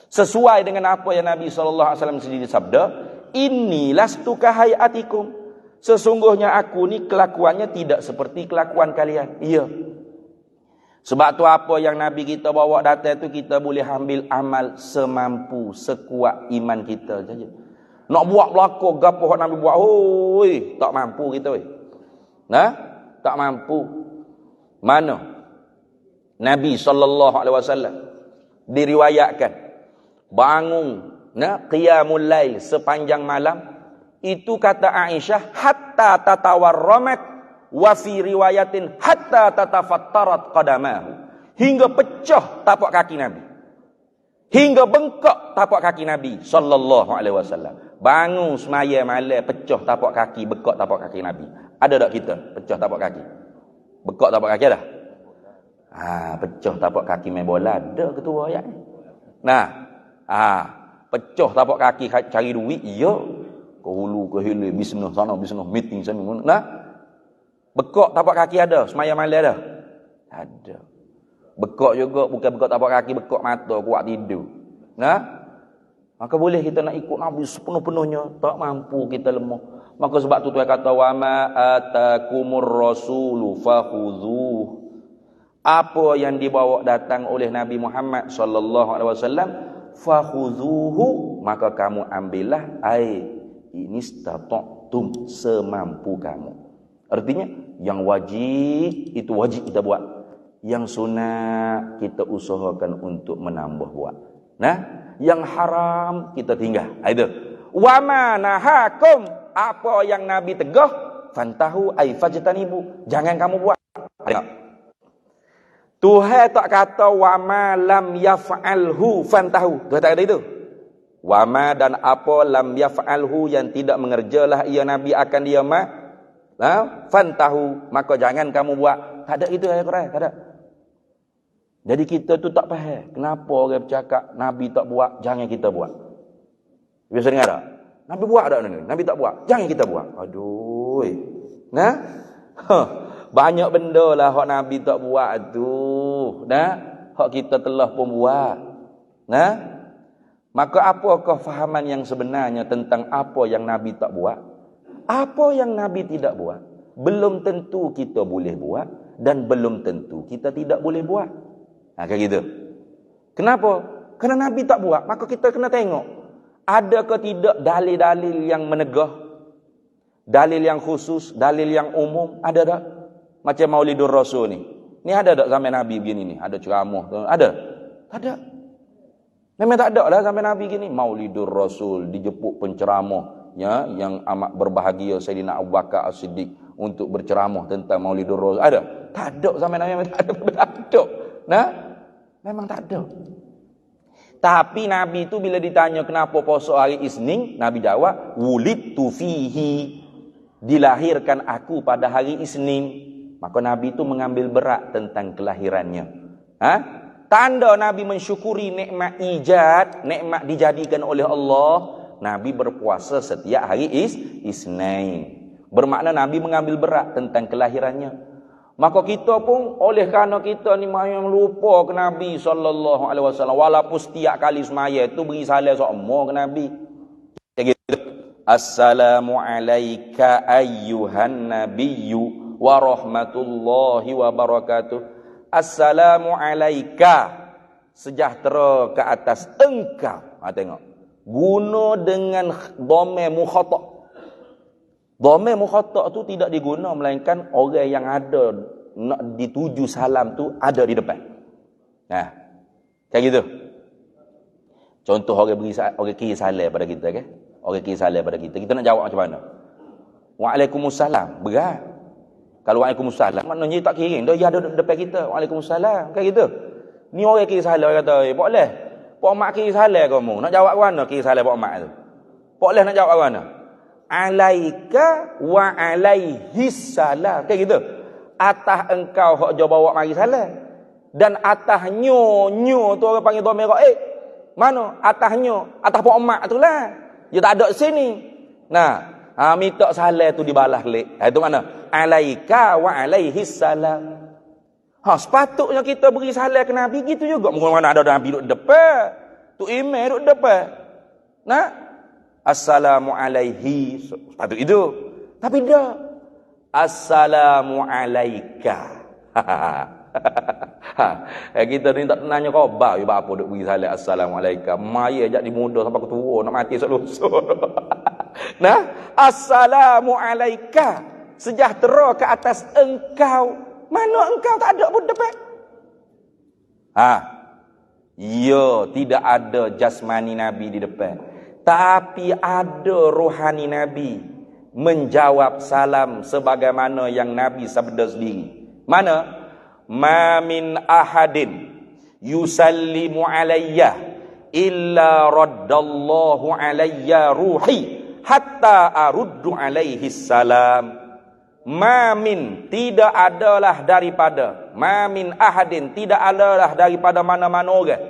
Sesuai dengan apa yang Nabi SAW sendiri sabda, inni lastu kahayatikum. Sesungguhnya aku ni kelakuannya tidak seperti kelakuan kalian. Iya. Sebab tu apa yang Nabi kita bawa datang tu, kita boleh ambil amal semampu, sekuat iman kita saja. Nak buat belakang gapo hak Nabi buat, tak mampu kita weh. Tak mampu. Mana Nabi SAW diriwayatkan bangun qiyamul lail sepanjang malam, itu kata Aisyah hatta tatawarramat Wa fi riwayatin hatta tatafattarat qadamahu. Hingga pecah tapak kaki Nabi. Hingga bengkak tapak kaki Nabi sallallahu alaihi wasallam. Bangun semaya malam pecah tapak kaki, bekak tapak kaki Nabi. Ada tak kita pecah tapak kaki? Bekak tapak kaki dah? Pecah tapak kaki main bola ada ketua ayat ni. Nah, pecah tapak kaki cari duit, ya. Ke hulu ke hilir, bisnes sana, bisnes meeting sana. Nah, bekak tapak kaki ada, semaya malam ada? Ada. Bekak juga, bukan bekak tapak kaki, bekak mata, kuat tidur. Nah, maka boleh kita nak ikut Nabi sepenuh-penuhnya, tak mampu kita lemah. Maka sebab tu Tuhan kata, wa ma atakumur rasulu fakhudhuh. Apa yang dibawa datang oleh Nabi Muhammad sallallahu alaihi wasallam, fakhudhuhu, maka kamu ambillah, ini stata'tum, semampu kamu. Artinya yang wajib itu wajib kita buat, yang sunat kita usahakan untuk menambah buat. Nah, yang haram kita tinggal. Itu. Wa ma nahakum, apa yang Nabi tegah, fantahu ay fajtanibu, jangan kamu buat. Tengok. Tuhan tak kata wa ma lam yaf'alhu fantahu. Tuhan tak kata itu. Wa ma dan apa lam yaf'alhu yang tidak mengerjalah ia Nabi akan dia fantahu, maka jangan kamu buat. Tak ada itu ayat Quran, tak ada. Jadi kita tu tak faham kenapa orang bercakap Nabi tak buat, jangan kita buat. Biasa dengar tak? Nabi buat tak ni? Nabi tak buat, jangan kita buat. Aduh. Nah? Banyak benda lah hak Nabi tak buat tu. Nah? Hak kita telah pun buat. Nah? Maka apakah fahaman yang sebenarnya tentang apa yang Nabi tak buat? Apa yang Nabi tidak buat? Belum tentu kita boleh buat, dan belum tentu kita tidak boleh buat. Kayak gitu. Kenapa? Kerana Nabi tak buat, maka kita kena tengok. Adakah tidak dalil-dalil yang menegah? Dalil yang khusus, dalil yang umum, ada tak? Macam Maulidur Rasul ni. Ni ada tak sampai Nabi begini ni? Ada ceramah? Ada? Tak ada. Memang tak ada lah sampai Nabi gini. Maulidur Rasul, dijemput penceramah, ya, yang amat berbahagia Sayyidina Abu Bakar As-Siddiq untuk berceramah tentang Maulidur Rasul. Ada? Tak ada sampai Nabi, memang tak ada. Tak ada. Nah, memang tak ada. Tapi Nabi itu bila ditanya kenapa puasa hari Isnin, Nabi jawab, wulidtu fihi, dilahirkan aku pada hari Isnin. Maka Nabi itu mengambil berat tentang kelahirannya. Tanda Nabi mensyukuri nikmat ijad, nikmat dijadikan oleh Allah. Nabi berpuasa setiap hari Isnin. Bermakna Nabi mengambil berat tentang kelahirannya. Maka kita pun oleh kerana kita ni yang lupa ke Nabi sallallahu alaihi wasallam, walaupun setiap kali semaya itu beri salam semua ke Nabi. Gitu. Assalamu alayka ayyuhan nabiyyu wa rahmatullahi wa barakatuh. Assalamu alayka, sejahtera ke atas engkau. Tengok. Guna dengan dhamir mukhatta'. Dhamir mukhatta' tu tidak diguna melainkan orang yang ada nak dituju salam tu ada di depan. Nah, kayak gitu. Contoh orang kiri salam pada kita, kan? Orang kiri salam pada kita. Kita nak jawab macam mana? Waalaikumsalam. Berat. Kalau waalaikumsalam maknanya tak kira. Dia ada depan kita. Waalaikumsalam. Kayak gitu. Ni orang kiri salam kata, "Pak leh, Pak mak kiri salam kamu. Nak jawab ke mana kiri salam Pak mak tu? Pak leh nak jawab ke mana? Alaika wa alaihis salam." Kayak gitu. Atas engkau hok jo bawa mari salam. Dan atas nyo tu orang panggil dhamir ghaib. Mana? Atas nyo, atas Pak mak tu lah. Dia tak ada sini. Nah, minta salam tu dibalas balik. Itu mana? Alaika wa alaihis salam. Sepatutnya kita beri salam ke Nabi gitu juga. Mungkin mana ada Nabi duduk depan. Tu imam duduk depan. Nah, assalamu alaihi. Sepatut itu. Tapi dah. Assalamu alaika. Kita ni tak nanya khabar. Apa duk beri salam assalamu alaika. Maya ajak di muda sampai ketua nak mati selusur. Nah, assalamu alaika, sejahtera ke atas engkau. Mana engkau tak ada pun depan. Ya, tidak ada jasmani Nabi di depan. Tapi ada rohani Nabi menjawab salam sebagaimana yang Nabi sabda sendiri. Mana? Ma min ahadin yusallimu alayya illa raddallahu alayya ruhi hatta aruddu alaihi salam. Mamin, tidak adalah daripada, mamin ahadin, tidak adalah daripada mana-mana orang,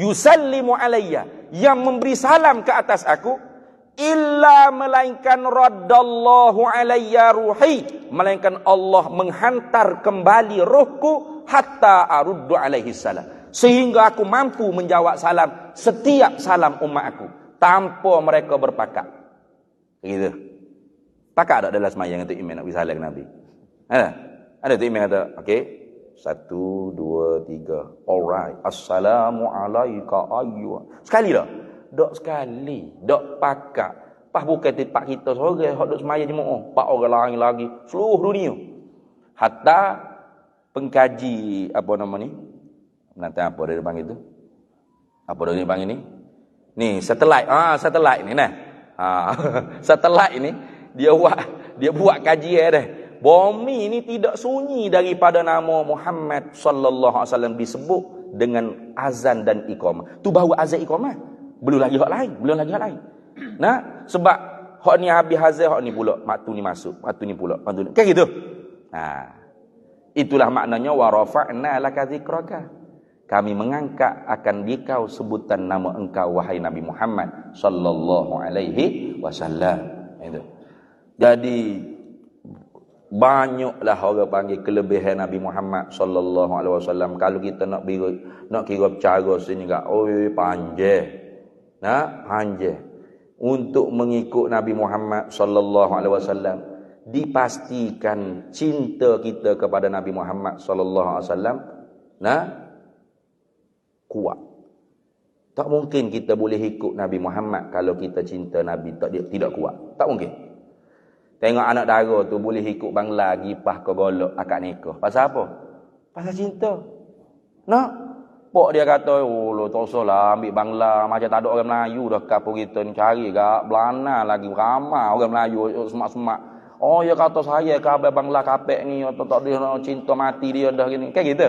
yusallimu alayya, yang memberi salam ke atas aku, illa, melainkan raddallahu alayya ruhi, melainkan Allah menghantar kembali rohku, hatta aruddu alaihi salam, sehingga aku mampu menjawab salam setiap salam umat aku tanpa mereka berpakat. Gitu. Pakat tak dalam semayang itu imam nak beri salam ke Nabi? Ada tu imam kata, okey, 1, 2, 3, alright, assalamualaikum ayyuh. Sekali dah? Dok sekali, dok pakat. Pas bukan tempat kita seorang hok duk semayang jemaah, 4 orang lain lagi seluruh dunia. Hatta pengkaji apa nama ni? Nanti apa dia panggil tu? Apa dia panggil ni? Ni satelit. Satelit ni nah. Satelit ini dia buat kajian dah. Bumi ini tidak sunyi daripada nama Muhammad sallallahu alaihi wasallam disebut dengan azan dan iqamah. Tu baru azan iqamah. Belum lagi hak lain. Nah, sebab hak ni habis azan, hak ni pula waktu ni masuk, waktu ni pula, waktu ni. Kan gitu. Itulah maknanya wa rafa'na laka dzikraka. Kami mengangkat akan dikau sebutan nama engkau wahai Nabi Muhammad sallallahu alaihi wasallam. Itu. Jadi banyaklah orang panggil kelebihan Nabi Muhammad sallallahu alaihi wasallam. Kalau kita nak kira cara sini enggak, panjang. Panjang. Untuk mengikut Nabi Muhammad sallallahu alaihi wasallam, dipastikan cinta kita kepada Nabi Muhammad sallallahu alaihi wasallam kuat. Tak mungkin kita boleh ikut Nabi Muhammad kalau kita cinta Nabi tidak kuat. Tak mungkin. Tengok anak dara tu boleh ikut bangla gipah ke golok akad nikah. Pasal apa? Pasal cinta. Pok dia kata, lo tak usahlah ambil bangla, macam tak ada orang Melayu dah kapur kita ni, cari gak Belanda lagi ramai orang Melayu semak-semak. Oh, dia kata saya kabel bangla kapek ni, tak dia cinta mati dia dah gini. Kayak gitu.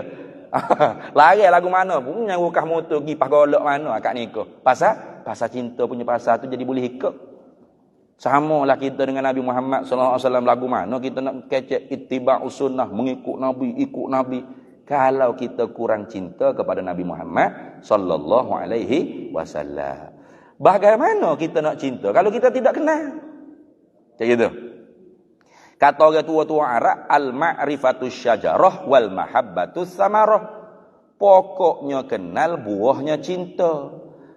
Lari lagu mana pun nyarukah motor pergi pas golok mana akad nikah. Pasal cinta punya pasal tu jadi boleh ikut. Samalah kita dengan Nabi Muhammad sallallahu alaihi wasallam, lagu mana kita nak kecek ittiba'us sunnah, mengikut Nabi, ikut Nabi. Kalau kita kurang cinta kepada Nabi Muhammad sallallahu alaihi wasallam, bagaimana kita nak cinta kalau kita tidak kenal? Macam gitu. Kata orang tua-tua Arab, al-ma'rifatus syajarah wal mahabbatus samarah. Pokoknya kenal, buahnya cinta.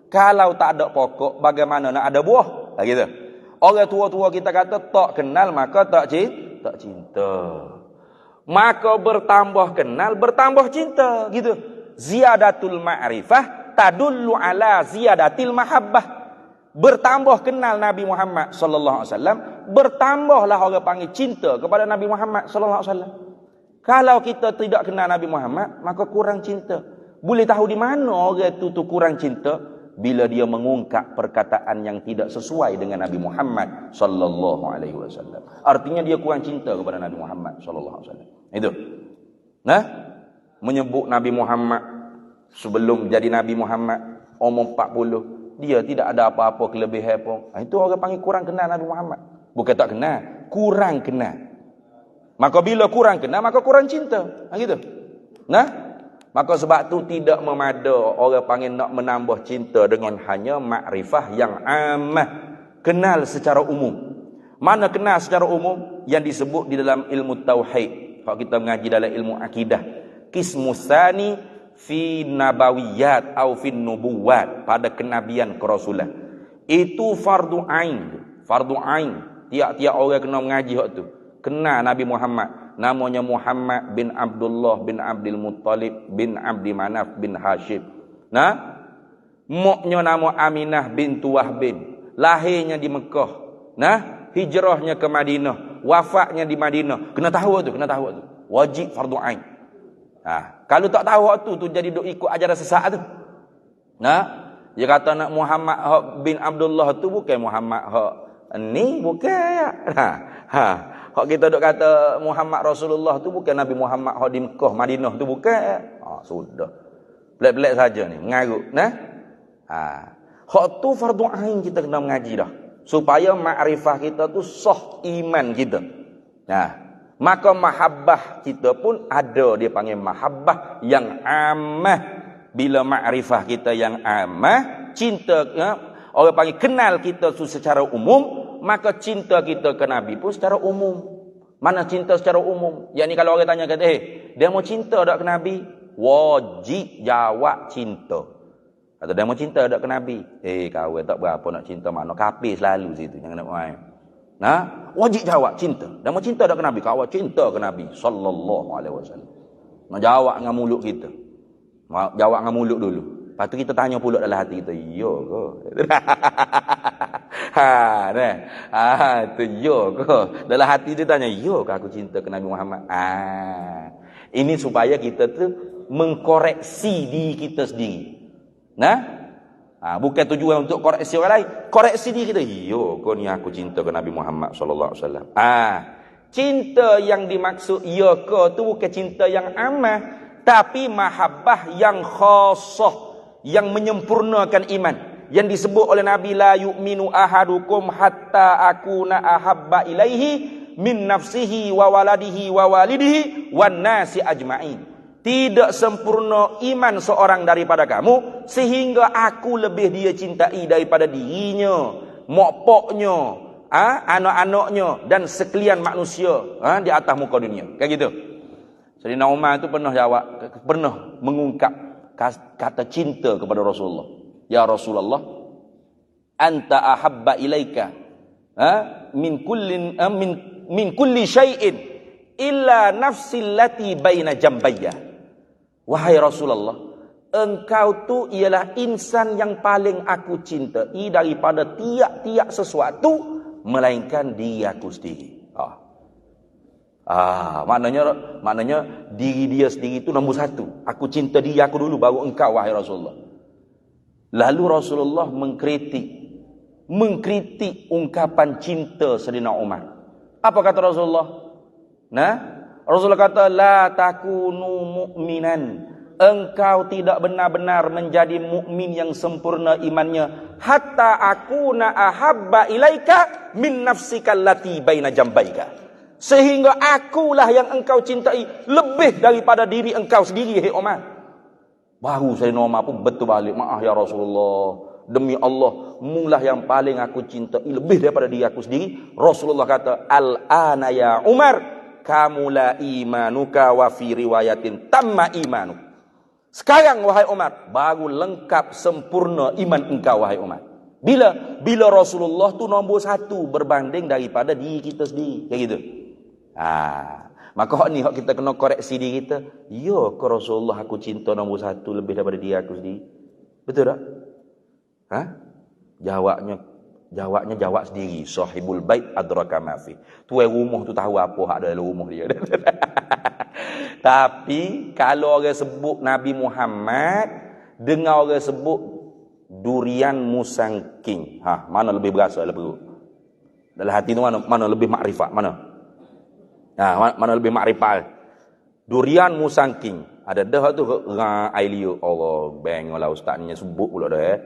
Kalau tak ada pokok, bagaimana nak ada buah? Gitu. Orang tua-tua kita kata tak kenal maka tak cinta. Maka bertambah kenal, bertambah cinta, gitu. Ziyadatul ma'rifah tadullu ala ziyadatil mahabbah. Bertambah kenal Nabi Muhammad sallallahu alaihi wasallam, bertambahlah orang panggil cinta kepada Nabi Muhammad sallallahu alaihi wasallam. Kalau kita tidak kenal Nabi Muhammad, maka kurang cinta. Boleh tahu di mana orang itu kurang cinta? Bila dia mengungkap perkataan yang tidak sesuai dengan Nabi Muhammad sallallahu alaihi wasallam. Artinya dia kurang cinta kepada Nabi Muhammad sallallahu alaihi wasallam. Itu. Menyebut Nabi Muhammad sebelum jadi Nabi Muhammad umur 40, dia tidak ada apa-apa kelebihan pun. Itu orang panggil kurang kenal Nabi Muhammad. Bukan tak kenal, kurang kenal. Maka bila kurang kenal, maka kurang cinta. Gitu. Maka sebab tu tidak memada orang panggil nak menambah cinta dengan hanya makrifah yang ammah, kenal secara umum. Mana kenal secara umum? Yang disebut di dalam ilmu tauhid. Kalau kita mengaji dalam ilmu akidah, qismus tsani fi nabawiyat atau fi nubuwat, pada kenabian kerasulan. Itu fardu ain. Fardu ain. Tiap-tiap orang kena mengaji hak tu. Kenal Nabi Muhammad. Namanya Muhammad bin Abdullah bin Abdul Muttalib bin Abdi Manaf bin Hashim. Moknya nama Aminah bintu Wahbin. Lahirnya di Mekah. Hijrahnya ke Madinah. Wafatnya di Madinah. Kena tahu tu. Wajib fardu ain. Kalau tak tahu waktu tu jadi duk ikut ajaran sesat tu. Dia kata nak Muhammad bin Abdullah tu bukan Muhammad Ni bukan. Hak kita duk kata Muhammad Rasulullah tu bukan Nabi Muhammad hak di Mekah, Madinah tu bukan. Sudah. Pelik-pelik saja ni, mengarut, nah. Hak tu fardu ain kita kena mengaji dah. Supaya makrifah kita tu sah iman kita. Nah, maka mahabbah kita pun ada, dia panggil mahabbah yang amah. Bila makrifah kita yang amah, cinta orang panggil kenal kita tu secara umum, maka cinta kita ke Nabi pun secara umum. Mana cinta secara umum? Yang ni kalau orang tanya kata, dia mau cinta tak ke Nabi? Wajib jawab cinta. Atau dia mau cinta tak ke Nabi? Kawan tak berapa nak cinta, makna kafir selalu situ, jangan nak main. Wajib jawab cinta. Dia mau cinta tak ke Nabi? Kawan cinta ke Nabi sallallahu alaihi wasallam. Nak jawab dengan mulut kita. Jawab dengan mulut dulu. Lepas tu kita tanya pula dalam hati kita, ya ke? Tu ya ke? Dalam hati dia tanya, ya ke aku cinta ke Nabi Muhammad? Ini supaya kita tu mengkoreksi diri kita sendiri. Bukan tujuan untuk koreksi orang lain. Koreksi diri kita. Ya ke ni aku cinta ke Nabi Muhammad sallallahu alaihi wasallam. Cinta yang dimaksud ya ke tu bukan cinta yang amah, tapi mahabbah yang khassah, yang menyempurnakan iman, yang disebut oleh Nabi, la yu'minu ahadukum hatta akuna ahabba ilaihi min nafsihi wa waladihi wa walidihi wan nasi ajma'in. Tidak sempurna iman seorang daripada kamu sehingga aku lebih dia cintai daripada dirinya, mak poknya, anak-anaknya dan sekalian manusia di atas muka dunia. Kayak gitu. Sayyidina Umar itu pernah mengungkap kata cinta kepada Rasulullah. Ya Rasulullah, anta ahabba ilaika min kulli syai'in illa nafsi allati baina jambayya. Wahai Rasulullah, engkau tu ialah insan yang paling aku cintai daripada tiap-tiap sesuatu melainkan diri aku sendiri. Maknanya diri dia sendiri itu nombor satu. Aku cinta diri aku dulu baru engkau wahai Rasulullah. Lalu Rasulullah mengkritik ungkapan cinta Sayyidina Umar. Apa kata Rasulullah? Rasulullah kata, la takunu mu'minan. Engkau tidak benar-benar menjadi mukmin yang sempurna imannya hatta akuna ahabba ilaika min nafsika allati baina jambaika. Sehingga akulah yang engkau cintai lebih daripada diri engkau sendiri, hai Umar. Baru Sayyidina Umar pun betul balik, maaf ya Rasulullah, demi Allah, mulah yang paling aku cintai lebih daripada diri aku sendiri. Rasulullah kata, al-ana ya Umar kamula imanuka wa fi riwayatin tamma imanuk. Sekarang wahai Umar, baru lengkap sempurna iman engkau wahai Umar. Bila Rasulullah tu nombor satu berbanding daripada diri kita sendiri. Kayak gitu. Maka hak kita kena koreksi diri kita. Ya ke Rasulullah aku cinta nombor satu lebih daripada diri aku sendiri? Betul tak? Jawabnya jawab sendiri. Sahibul bait adraka ma fi. Tuan rumah tu tahu apa hak dalam rumah dia. Tapi kalau orang sebut Nabi Muhammad dengan orang sebut durian musangking, mana lebih berasa dalam perut? Dalam hati tu mana lebih makrifat? Mana lebih makrifat? Durian musangking. Ada dah tu air liur. Allah bengolah ustaz ni sebut pula dah.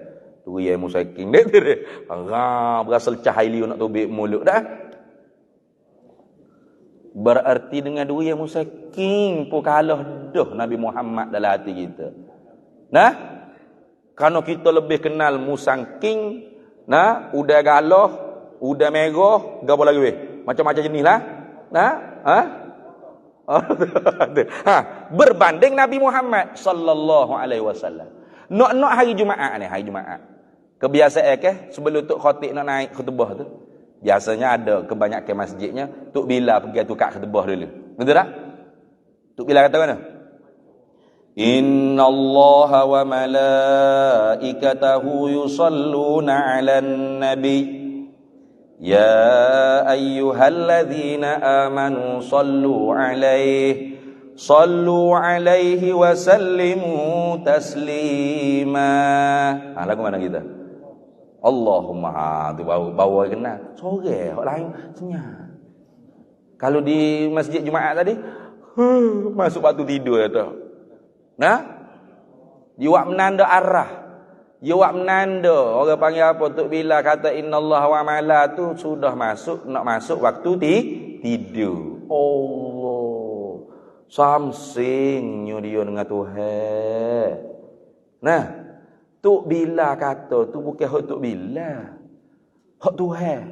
Durian musangking dia. Berasa lecah air liur nak tubik mulut dah. Berarti dengan durian musangking pun kalah dah Nabi Muhammad dalam hati kita. Kerana kita lebih kenal musangking, udah galah, udah merah, apa lagi weh? Macam-macam jenis lah. Berbanding Nabi Muhammad sallallahu alaihi wasallam. Nak hari Jumaat ni, hari Jumaat. Kebiasaan sebelum tok khatib nak naik khutbah tu, biasanya ada kebanyakan masjidnya Tok Bila pergi tukar khutbah dulu. Betul tak? Tok Bila kata mana? Innallaha wa malaikatahu yusalluna 'alan nabi. Ya ayyuhalladzina amanu sallu 'alaihi wa sallimu taslima. Lagu mana kita? Allahumma, tu bawa kena. Sore hak lain senyap. Kalau di masjid Jumaat tadi, masuk waktu tidur tu. Nah, dia buat menanda arah. Dia buat menanda. Orang panggil apa? Tok Bila kata innallaha wa mala tu sudah masuk, nak masuk waktu tidur. Allah. Samsingnya dia dengan Tuhan. Nah, Tok Bila kata tu bukan hak Tok Bila. Hak Tuhan.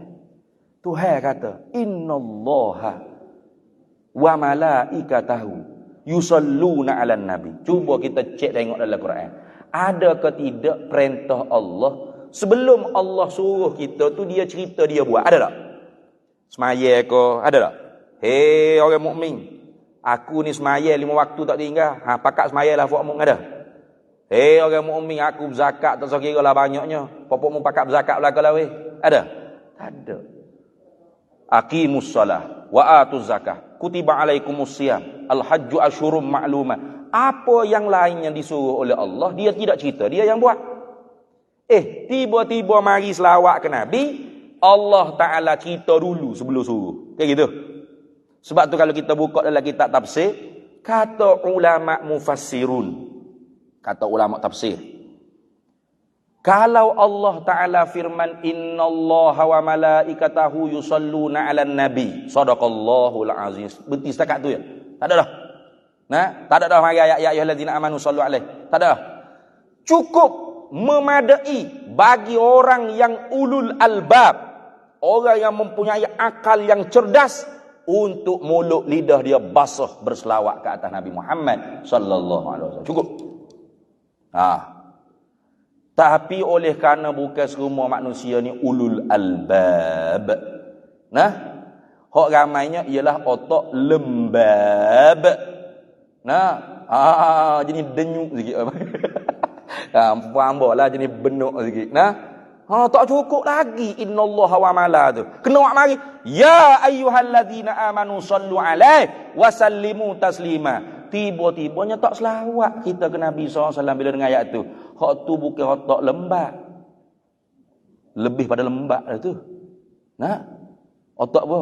Tuhan kata innallaha wa malaikatahu yusalluna 'alan nabi. Cuba kita cek tengok dalam Quran. Ada ke tidak perintah Allah sebelum Allah suruh kita tu dia cerita dia buat? Ada tak? Semaya ke? Ada tak? Hei orang mukmin, aku ni semaya 5 waktu tak tinggal. Pakat semaya lah fakmu ada. Hei orang mukmin, aku berzakat tak sekira lah banyaknya. Popokmu pakat berzakat belaka lah weh. Ada? Tak ada. Aqimus salah wa atuz zakah. Kutiba alaikumus siyam. Al-hajju asyurum ma'lumah. Apa yang lain yang disuruh oleh Allah, dia tidak cerita, dia yang buat. Tiba-tiba mari selawat ke Nabi, Allah Ta'ala cerita dulu sebelum suruh. Kayak gitu. Sebab tu kalau kita buka dalam kitab tafsir, kata ulama mufassirun, kata ulama tafsir, kalau Allah Ta'ala firman innallaha wa malaikatahu yusalluna 'alan nabi, sadaqallahul aziz. Berhenti setakat tu ya. Tak ada dah. Nah, tak ada dah mari ayat ya ayyuhallazina amanu sallu alaihi. Tak ada. Cukup memadai bagi orang yang ulul albab, orang yang mempunyai akal yang cerdas, untuk mulut lidah dia basah berselawat ke atas Nabi Muhammad sallallahu alaihi wasallam. Cukup. Tapi oleh kerana bukan semua manusia ni ulul albab. Nah, hak ramainya ialah otak lembab. Nah, jenis denyuk sikit. Pambalah jenis benuk sikit. Nah, tak cukup lagi innallaha wa mala tu. Kena buat mari ya ayyuhallazina amanu sallu alaihi wa sallimu taslima. Tiba-tibanya tak selawat kita ke Nabi SAW bila dengar ayat tu. Hak tu bukan otak lembab. Lebih pada lembab dah tu. Nah, otak apa?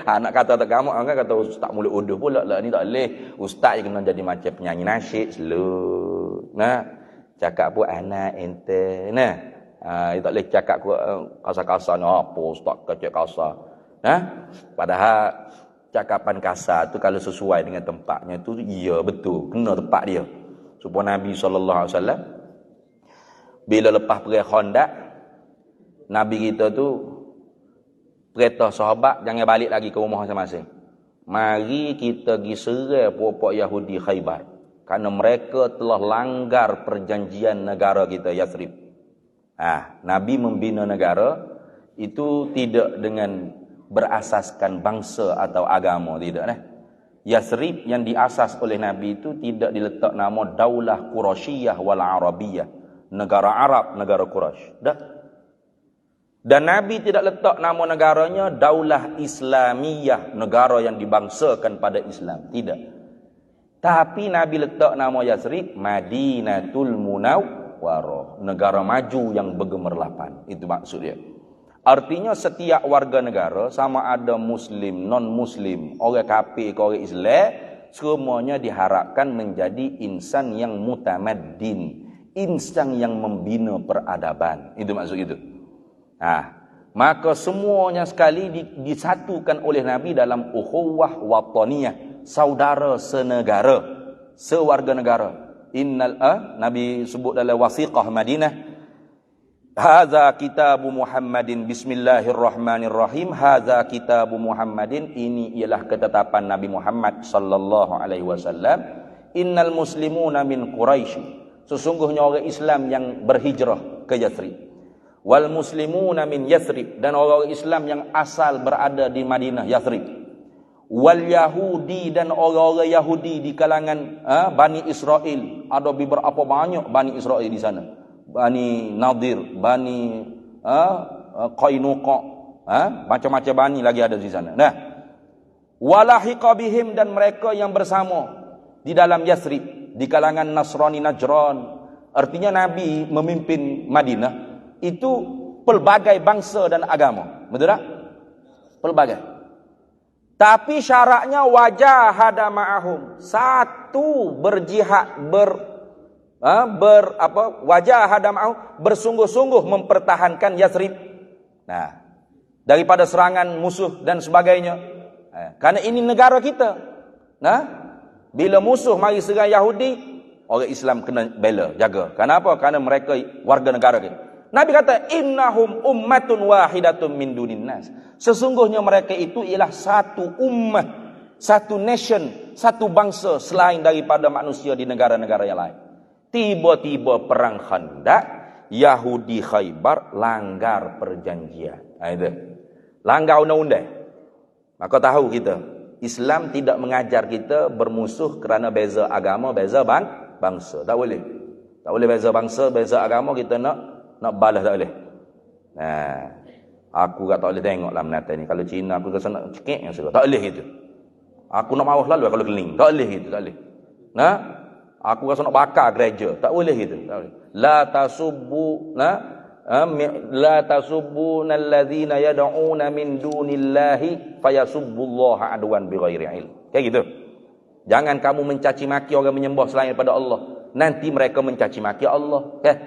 Nak kata tak kamu kan kata ustaz mulut uduh pula lah ni tak boleh. Ustaz je kena jadi macam penyanyi nasyid slow. Nah, cakap pun anak ente. Nah, tak boleh cakap kasar-kasar ni apa ustaz kecek kasar. Nah, padahal cakapan kasar tu kalau sesuai dengan tempatnya tu ya betul, kena tempat dia. Supaya Nabi SAW bila lepas perang Khandaq, Nabi kita tu perintah sahabat jangan balik lagi ke rumah masing-masing. Mari kita pergi serang puak-puak Yahudi Khaybar. Kerana mereka telah langgar perjanjian negara kita Yathrib. Nabi membina negara itu tidak dengan berasaskan bangsa atau agama, tidak. Yathrib yang diasas oleh Nabi itu tidak diletak nama Daulah Quraisyiyah wal Arabiyah. Negara Arab, negara Quraisy. Dah. Dan Nabi tidak letak nama negaranya Daulah Islamiyah, negara yang dibangsakan pada Islam. Tidak. Tapi Nabi letak nama Yathrib Madinatul Munawwarah, negara maju yang bergemerlapan. Itu maksud dia. Artinya setiap warga negara, sama ada Muslim, non-Muslim, orang kafir ke orang Islam, semuanya diharapkan menjadi insan yang mutamaddin, insan yang membina peradaban. Itu maksud itu. Maka semuanya sekali disatukan oleh Nabi dalam ukhuwah wataniyah, saudara senegara, sewarga negara. Nabi sebut dalam wasiqah Madinah, hadza kitabu Muhammadin bismillahirrahmanirrahim. Hadza kitabu Muhammadin, ini ialah ketetapan Nabi Muhammad sallallahu alaihi wasallam. Innal muslimuna min Quraisy, sesungguhnya orang Islam yang berhijrah ke Yathrib. Wal muslimuna min Yathrib, dan orang Islam yang asal berada di Madinah Yathrib. Wal Yahudi, dan orang-orang Yahudi di kalangan Bani Israel. Ada beberapa banyak Bani Israel di sana. Bani Nadir, Bani Qainuqa, macam-macam bani lagi ada di sana. Nah, walahiqa bihim, dan mereka yang bersama di dalam Yathrib di kalangan Nasrani Najran, Artinya Nabi memimpin Madinah itu pelbagai bangsa dan agama. Betul tak? Pelbagai. Tapi syaratnya wajahada ma'ahum. Satu berjihad wajahada ma'ahum, bersungguh-sungguh mempertahankan Yathrib. Nah, daripada serangan musuh dan sebagainya. Karena ini negara kita. Nah, bila musuh mari serang Yahudi, orang Islam kena bela, jaga. Kenapa? Karena mereka warga negara kita. Nabi kata, innahum ummatun wahidatun min dunin nas. Sesungguhnya mereka itu ialah satu ummah, satu nation, satu bangsa selain daripada manusia di negara-negara yang lain. Tiba-tiba perang Khandaq, Yahudi Khaybar langgar perjanjian. Itu. Langgar undang-undang. Maka tahu kita, Islam tidak mengajar kita bermusuh kerana beza agama, beza bangsa. Tak boleh. Tak boleh beza bangsa, beza agama kita nak balas, tak boleh. Nah, aku tak boleh tengok lah menata ni. Kalau Cina aku rasa nak cekik yang suka. Tak boleh gitu. Aku nak marah lalu kalau keling. Tak boleh gitu, tak boleh. Nah, aku rasa nak bakar gereja. Tak boleh gitu, tak boleh. La tasubbu alladzina yad'una min dunillahi fayasubbullaha adwan bighairi ilm. Kayak gitu. Jangan kamu mencaci maki orang menyembah selain daripada Allah. Nanti mereka mencaci maki Allah. Okay?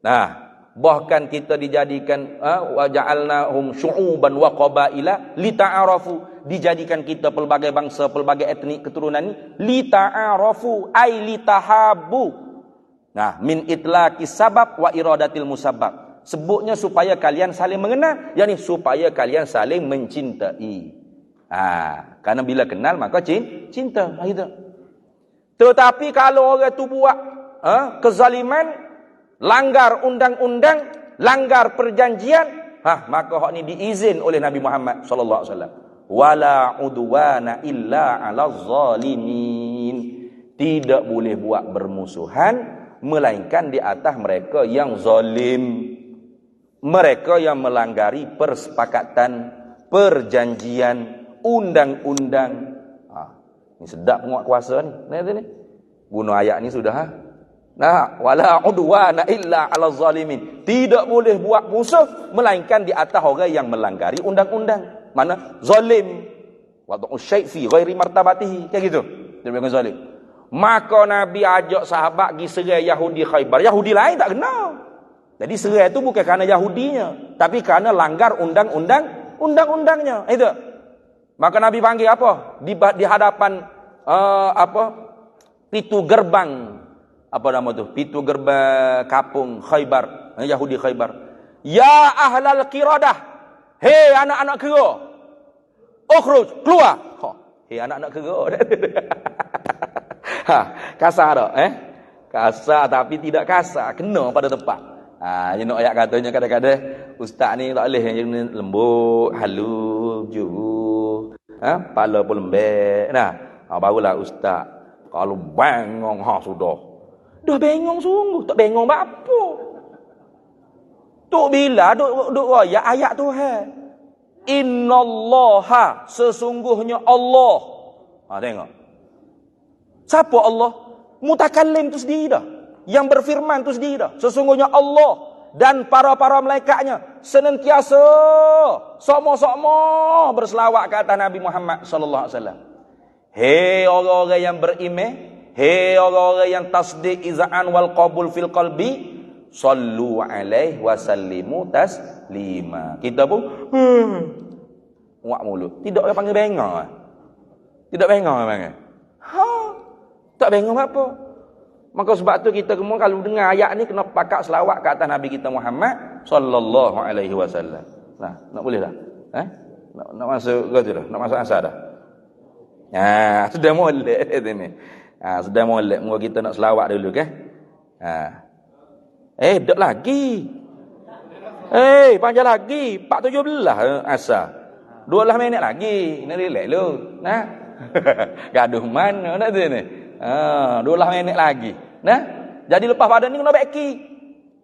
Nah, bahkan kita dijadikan wa ja'alnahum syu'uban wa qabaila lita'arafu, dijadikan kita pelbagai bangsa, pelbagai etnik keturunan ni lita'arafu ay litahabu. Nah, min itlaqis sabab wa iradatil musabbab. Sebutnya supaya kalian saling mengenal, yakni supaya kalian saling mencintai. Karena bila kenal maka cinta. Gitu. Tetapi kalau orang tu buat kezaliman, langgar undang-undang, langgar perjanjian, maka hak ni diizin oleh Nabi Muhammad sallallahu alaihi wasallam. Wala udwana illa 'alaz zalimin. Tidak boleh buat bermusuhan melainkan di atas mereka yang zalim. Mereka yang melanggari persepakatan, perjanjian, undang-undang. Ni sedap penguatkuasa ni. Ni. Guna ayat ni sudah. Nah, wala udwana illa 'alaz zalimin. Tidak boleh buat musuh melainkan di atas orang yang melanggari undang-undang. Mana? Zalim. Wad'u syai' fi ghairi martabatihi. Kayak gitu. Dia bilang zalim. Maka Nabi ajak sahabat pergi serai Yahudi Khaybar. Yahudi lain tak kenal. Jadi serai itu bukan kerana Yahudinya, tapi kerana langgar undang-undangnya. Itu. Maka Nabi panggil apa? Di hadapan pintu gerbang, apa nama tu? Pintu gerbang kapung Khaybar, Yahudi Khaybar. Ya ahlal qiradah. Hei anak-anak kera. Ukhruj, keluar. Hei anak-anak kera. Kasar tak? Kasar tapi tidak kasar, kena pada tempat. Jenak ayat katanya kadang-kadang ustaz ni tak boleh yang lembut, halus, jujur. Pala pun lembek. Nah, barulah ustaz. Kalau bengong sudah. Dah bengong sungguh, tak bengong apa? Tok bila duk ayat Tuhan. Innallaha, sesungguhnya Allah. Tengok. Siapa Allah? Mutakallim tu sendiri dah. Yang berfirman tu sendiri dah. Sesungguhnya Allah dan para malaikatnya senantiasa sama-sama berselawat ke atas Nabi Muhammad sallallahu alaihi wasallam. Hei orang-orang yang beriman, hei orang-orang yang tasdik izaan wal qabul fil qalbi, sallu alaihi wa sallimu taslima. Kita pun muak mulut. Tidak orang panggil bengong. Tidak bengong panggil. Tak bengong apa. Maka sebab tu kita semua kalau dengar ayat ni kena pakat selawat ke atas Nabi kita Muhammad sallallahu alaihi wasallam. Nah, nak boleh dah? Nak masuk ke tu dah? Nak masuk asar dah? Sudah molek ni. Sudah molek. Moga kita nak selawat dulu ke? Dak lagi. Panjang lagi. 4:17 asar. 12 minit lagi. Nak relax lu. Nah. Gaduh mana nak tu ni? 12 minit lagi. Nah, jadi lepas pada ni kena beki.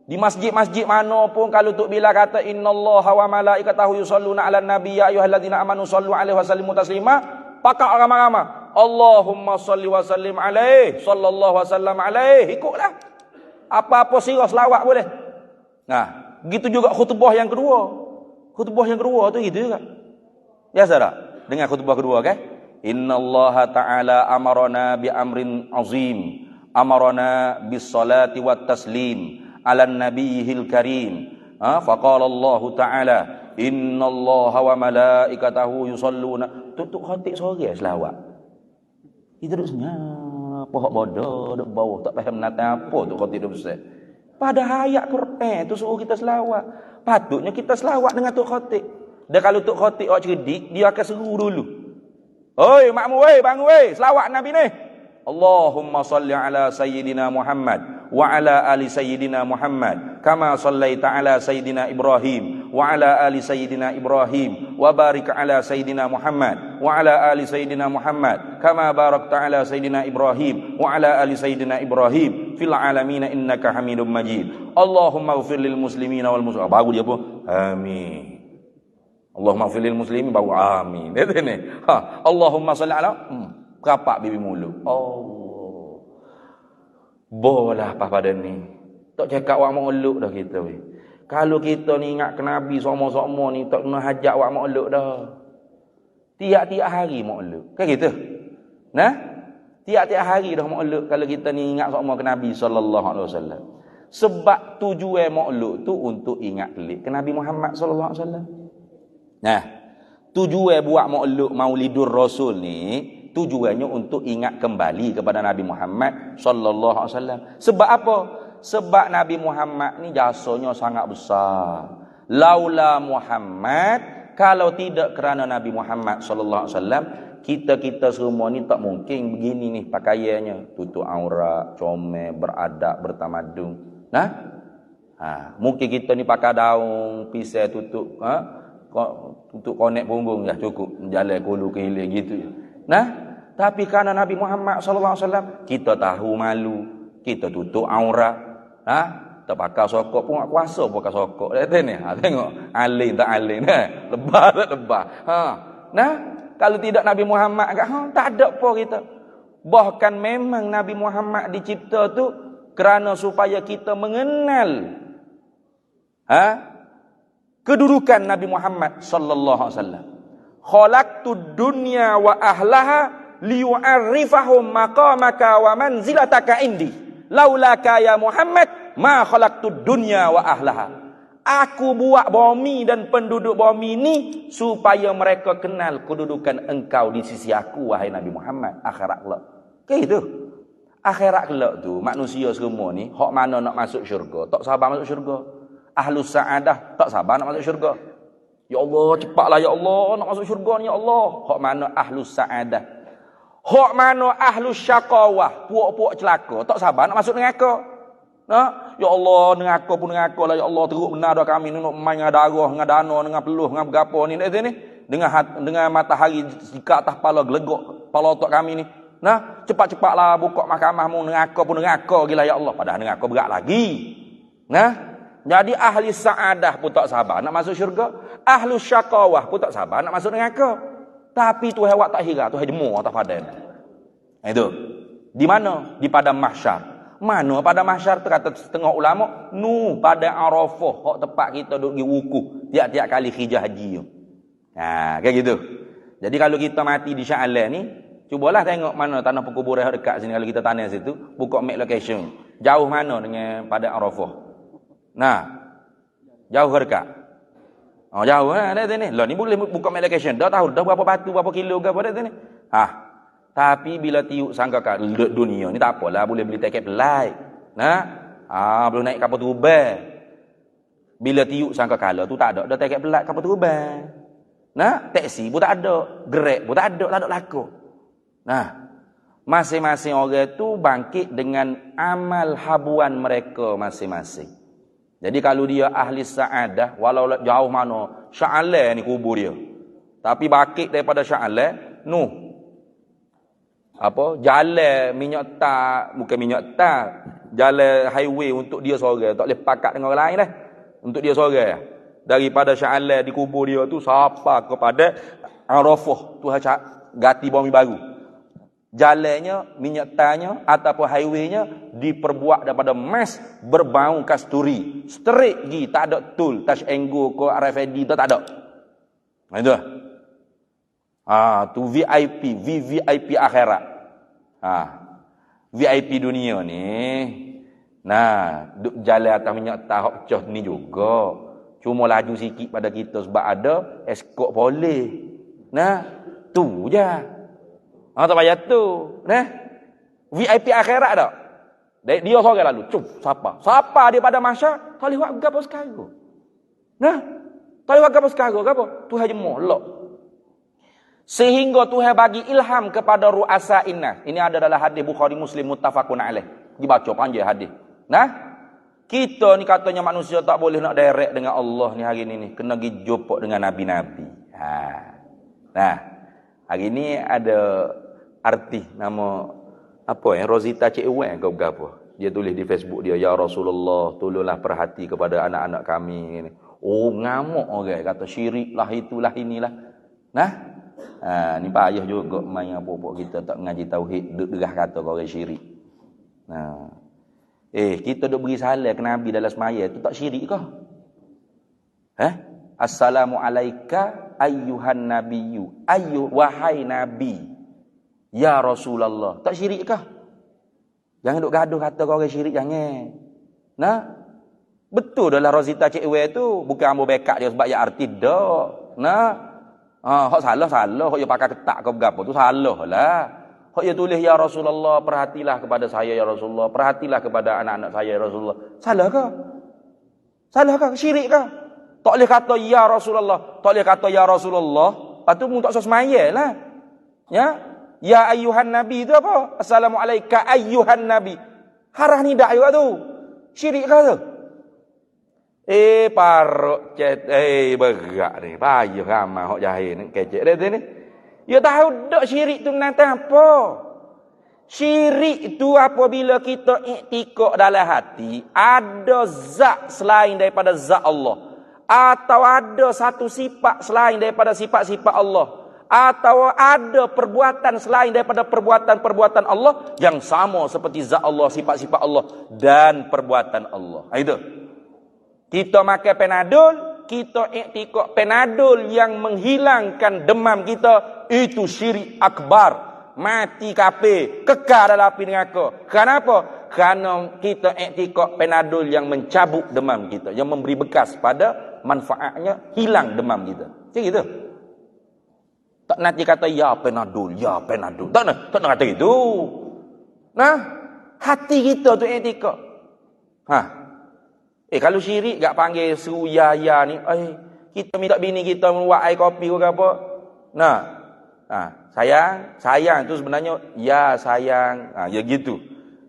Di masjid-masjid mana pun kalau Tok Bilal kata innallaha wa malaikatahu yusholluna 'alan nabi ya ayyuhalladzina amanu shallu 'alaihi wa sallimu taslima, pakak ramai-ramai Allahumma shalli wa sallim alaihi sallallahu wasallam alaihi, ikutlah. Apa-apa sirah selawat boleh. Nah, begitu juga khutbah yang kedua. Khutbah yang kedua tu gitu juga. Ya saudara, dengan khutbah kedua kan? Innallaha ta'ala amarana bi amrin azim. Amarana bis salati wat taslim ala nabiyil karim. Faqala Allah Ta'ala innallaha wa malaikatahu yusalluna. Tutup khatib sore selawat. Kita duduk senyap, pohon bodoh duduk bawah tak faham nate apa tu khatib duduk besar. Pada ayat Quran tu suruh kita selawat. Patutnya kita selawat dengan tok khatib. Dan kalau tok khatib awak cerdik, dia akan seru dulu. Oi makmum weh, bangun weh, selawat Nabi ni. Allahumma salli ala sayyidina Muhammad wa ala ali sayyidina Muhammad kama sallaita ala sayyidina Ibrahim wa ala ali sayyidina Ibrahim wa barik ala sayyidina Muhammad wa ala ali sayyidina Muhammad kama barakta ala sayyidina Ibrahim wa ala ali sayyidina Ibrahim fil alamin innaka Hamidum Majid. Allahumma ighfir lil muslimina wal muslimat. Baru dia pun amin. Allahumma ighfir lil muslimin baru amin. Itu ni. Allahumma salli ala kapak bibi mulut. Oh. Bolah apa pada ni. Tak cakap awak mauluk dah kita weh. Kalau kita ni ingat ke Nabi semua-semua ni tak kena hajat awak mauluk dah. Tiap-tiap hari mauluk. Kan gitu. Nah? Tiap-tiap hari dah mauluk kalau kita ni ingat semua ke Nabi sallallahu alaihi wasallam. Sebab tujuan mauluk tu untuk ingat kelik ke Nabi Muhammad sallallahu alaihi wasallam. Nah, tujuan buat mauluk Maulidur Rasul ni tujuannya untuk ingat kembali kepada Nabi Muhammad sallallahu alaihi wasallam. Sebab apa? Sebab Nabi Muhammad ni jasanya sangat besar. Laula Muhammad, kalau tidak kerana Nabi Muhammad sallallahu alaihi wasallam, kita semua ni tak mungkin begini nih pakaiannya, tutup aurat, comel, beradab, bertamadun. Nah? Mungkin kita ni pakai daun, pisau tutup, tutup konek punggung dah cukup, jalan kulu ke hilir gitu. Nah? Tapi kerana Nabi Muhammad sallallahu alaihi wasallam, kita tahu malu, kita tutup aurat, tak pakai sokok pun tak kuasa pakai sokok. Lihat ni, tengok alim tak alim, lebah tak lebah. Nah, kalau tidak Nabi Muhammad tak ada apa kita. Bahkan memang Nabi Muhammad dicipta tu kerana supaya kita mengenal kedudukan Nabi Muhammad sallallahu alaihi wasallam. Khalaqtud dunya wa ahlaha liyu'arrifahum maqamaka wa manzilataka indi. Laulaka ya Muhammad ma khalaqtud dunya wa ahlaha. Aku buat bumi dan penduduk bumi ni supaya mereka kenal kedudukan engkau di sisi aku wahai Nabi Muhammad akhirat kelak. Kayak gitu. Akhirat kelak tu manusia semua ni hak mana nak masuk syurga, tak sabar masuk syurga. Ahlus sa'adah tak sabar nak masuk syurga. Ya Allah, cepatlah ya Allah nak masuk syurga ni ya Allah. Hak mana ahlus sa'adah. Hak mana ahlus syaqawah, puak-puak celaka, tak sabar nak masuk neraka. Nah, ya Allah, neraka pun neraka lah ya Allah, teruk benar dah kami nak main dengan darah, dengan dana, dengan peluh, dengan berapa ni dengan matahari jika atas kepala gelegok kepala otak kami ni. Nah, cepat-cepatlah buka mahkamahmu, neraka pun neraka gila ya Allah, padahal neraka berat lagi. Nah, jadi ahli sa'adah pun tak sabar nak masuk syurga, ahli syaqawah pun tak sabar nak masuk neraka. Tapi Tuhan awak tak hira, Tuhan jemur atas padan. Itu. Di mana? Di padang mahsyar. Mana pada mahsyar tu kata setengah ulama, pada Arafah, hak tempat kita duduk pergi wukuf tiap-tiap kali hijrah haji. Kayak gitu. Jadi kalau kita mati di Sya'lan ni, cubalah tengok mana tanah perkuburan dekat sini kalau kita tanah situ, buka map location. Jauh mana dengan padang Arafah? Nah. Jauh ke dekat? Jauh lah ni. Lah ni boleh buka map location. Dah tahu dah berapa batu, berapa kilo ke apa dah ni. Tapi bila tiup sangka kat dunia ni tak apalah, boleh beli tiket flight. Belum naik kapal terbang. Bila tiup sangka kala tu tak ada dah tiket flight kapal terbang. Taksi pun tak ada, Grab pun tak ada laku. Masing-masing orang tu bangkit dengan amal habuan mereka masing-masing. Jadi kalau dia ahli sa'adah, walau jauh mana, Sya'lan ni kubur dia. Tapi bangkit daripada Sya'lan, jalan minyak tak, bukan minyak tak, jalan highway untuk dia seorang, tak boleh pakat dengan orang lain dah. Untuk dia seorang. Daripada Sya'lan dikubur dia tu sampai kepada Arafah, tu ganti bumi baru. Jalannya, minyak tanya ataupun highwaynya diperbuat daripada emas berbau kasturi. Straight gi, tak ada tool, touch and go ke RFID tu tak ada. Nah itu. Tu VIP, VVIP akhirat. VIP dunia ni. Nah, duk jalan atas minyak tahap pecah ni juga. Cuma laju sikit pada kita sebab ada escort polis. Nah, tu je. Tak payah tu. Nah. VIP akhirat tak? Dia seorang lalu. Siapa? Siapa dia pada masyarakat? Tak boleh buat gapo sekarang. Nah. Tak boleh buat gapo sekarang. Gapo? Tuhan je molok. Sehingga Tuhan bagi ilham kepada ru'asa innas. Ini ada dalam hadis Bukhari Muslim muttafaqun alaih. Dibaca panjang hadis. Nah. Kita ni katanya manusia tak boleh nak direct dengan Allah ni hari ni. Kena pergi jumpa dengan nabi-nabi. Nah. Hari ni ada artis nama apa Rosita Cik Wan ke apa. Dia tulis di Facebook dia, ya Rasulullah, tolonglah perhati kepada anak-anak kami. Oh, ngamuk orang kata syirik lah itulah inilah. Nah. Ni payah juga main apa-apa kita tak mengaji tauhid, derah kata orang syirik. Nah. Kita duk beri salam ke Nabi dalam semaya tu tak syirik ke? Assalamu alayka ayyuhan nabiyyu. Wahai Nabi. Ya Rasulullah. Tak syirik kah? Jangan duk gaduh kata kau orang syirik jangan. Nah. Betul dalam Rosita Cik Ewe tu bukan ambo backup dia sebab ya artis dak. Nah. Hak salah. Hak dia pakai ketak ke berapa tu salah lah. Hak dia tulis ya Rasulullah, perhatilah kepada saya ya Rasulullah, perhatilah kepada anak-anak saya ya Rasulullah. Salah kah? Salah kah? Syirik kah? Tak boleh kata ya Rasulullah, tak boleh kata ya Rasulullah. Lepas tu mu tak usah semayal lah. Ya ayyuhan nabi tu apa? Assalamu alayka ayyuhan nabi. Harah ni dak juga tu. Syirik kah tu? Parok cet. Berak ni. Payah ramai hok jahil ni kecek dia ni. Ya tahu dak syirik tu nanti apa? Syirik tu apabila kita iktikad dalam hati ada zat selain daripada zat Allah. Atau ada satu sifat selain daripada sifat-sifat Allah. Atau ada perbuatan selain daripada perbuatan-perbuatan Allah yang sama seperti zat Allah, sifat-sifat Allah dan perbuatan Allah. Itu. Kita makan Panadol, kita iktikad Panadol yang menghilangkan demam kita, itu syirik akbar. Mati kafir, kekal dalam api neraka. Kenapa? Kerana kita iktikad Panadol yang mencabut demam kita, yang memberi bekas pada manfaatnya hilang demam kita. Macam gitu. Tak nanti kata ya Panadol, ya Panadol. Tak nak kata gitu. Nah, hati kita tu iktikad. Kalau syirik gak panggil seru ya ni, kita minta bini kita buat air kopi ke apa. Nah. Sayang tu sebenarnya ya sayang. Ya gitu.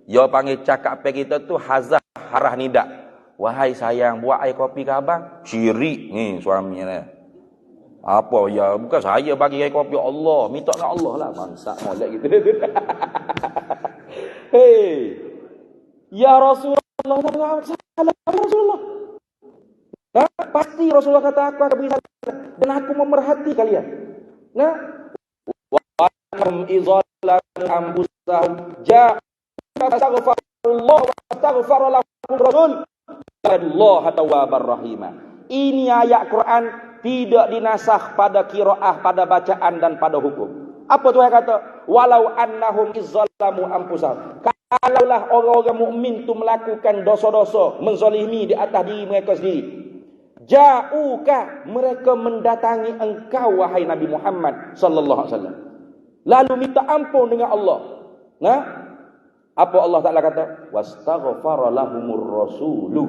Ya panggil cakap pe kita tu hazah harah nidak. Wahai sayang, buat air kopi ke abang? Syirik ni suaminya ni. Apa ya, bukan saya bagi air kopi, Allah, minta dengan Allah lah. Mangsak molek gitu. Ya Rasulullah, salam Rasulullah. Pasti Rasulullah kata aku akan beri salam dan aku memerhati kalian. Nah, wa hum idzallan anfusahum ja'a astaghfirullah wa astaghfar lahum rasul Allah tawwabar rahimah. Ini ayat Quran tidak dinasakh pada qiraah, pada bacaan dan pada hukum. Apa Tuhan kata? Walau annahum izzalamu anfusahum. Kalaulah orang-orang mukmin tu melakukan dosa-dosa, menzalimi di atas diri mereka sendiri. Ja'uka, mereka mendatangi engkau wahai Nabi Muhammad sallallahu alaihi wasallam. Lalu minta ampun dengan Allah. Nah, apa Allah Taala kata? Wastaghfara lahumur rasulu.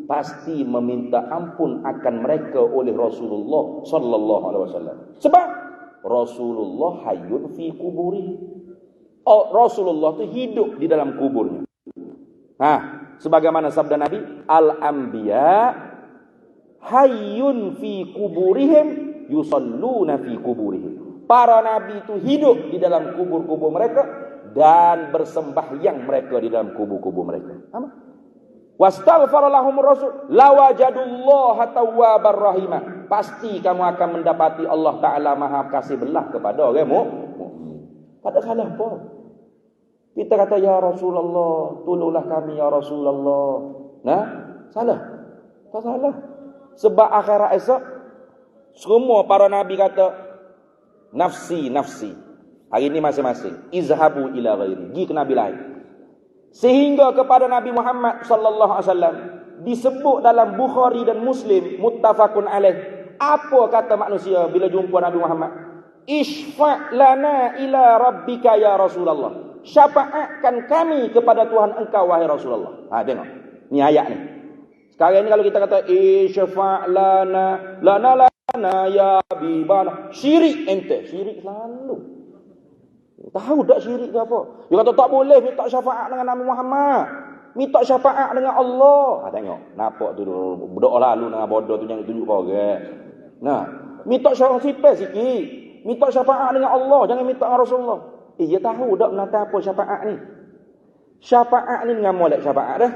Pasti meminta ampun akan mereka oleh Rasulullah sallallahu alaihi wasallam. Sebab Rasulullah hayyun fi kuburi. Rasulullah itu hidup di dalam kuburnya. Sebagaimana sabda Nabi, al-anbiya hayyun fi kuburihim yusalluna fi kuburihim. Para nabi itu hidup di dalam kubur-kubur mereka dan bersembahyang mereka di dalam kubur-kubur mereka. Wastaghfara lahumur rasul lawajadullaha tawwabar rahimah. Pasti kamu akan mendapati Allah Taala Maha kasih belah kepada orang mukmin. Tak ada salah apa. Kita kata ya Rasulullah, tolonglah kami ya Rasulullah. Nah, salah. Tak salah. Sebab akhirat esok semua para nabi kata nafsi nafsi. Hari ini masing-masing izhabu ila ghairi, pergi ke nabi lain. Sehingga kepada Nabi Muhammad sallallahu alaihi wasallam disebut dalam Bukhari dan Muslim muttafaqun alaih. Apa kata manusia bila jumpa Nabi Muhammad? Isfa' lana ila rabbika ya Rasulullah. Syafaatkan kami kepada Tuhan engkau wahai Rasulullah. Ha, tengok. Ni ayat ni. Sekarang ni kalau kita kata isfa' lana ya bibana, syirik ente, syirik selalu. Tahu tak syirik ke apa? Dia kata tak boleh minta syafaat dengan Nabi Muhammad. Minta syafaat dengan Allah. Ha, tengok. Nampak tu budak lalu dengan bodoh tu jangan tunjuk kau orang. Nah, minta syafaat sikit. Minta syafaat dengan Allah, jangan minta dengan Rasulullah. Dia tahu tak menata apa syafaat ni. Syafaat ni dengan molek syafaat dah.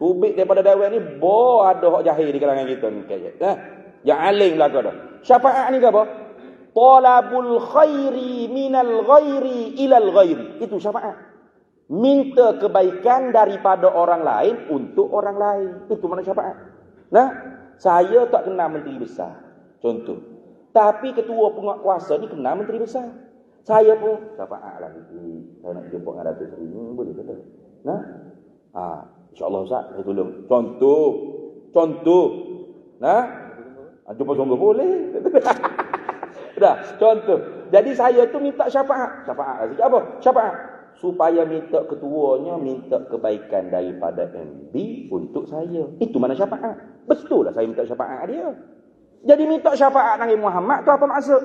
Ubik daripada dakwah ni ada hak jahil di kalangan kita ni kaya. Nah, yang alim belaka dah. Syafaat ni ke apa? Talabul khairi minal ghairi ilal ghairi. Itu syafaat. Minta kebaikan daripada orang lain untuk orang lain. Itu mana syafaat. Nah, saya tak kenal menteri besar. Contoh. Tapi ketua penguatkuasa ni kenal menteri besar. Saya pun syafaat lah. Saya nak jumpa dengan Datuk Seri ni. Boleh ke tak? Nah. InsyaAllah Ustaz, saya tolong. Contoh. Nah. Jumpa sungguh boleh. Dah, contoh. Jadi saya tu minta syafaat. Syafaat apa? Syafaat. Supaya minta ketuanya minta kebaikan daripada MB untuk saya. Itu mana syafaat? Betul lah saya minta syafaat dia. Jadi minta syafaat Nabi Muhammad tu apa maksud?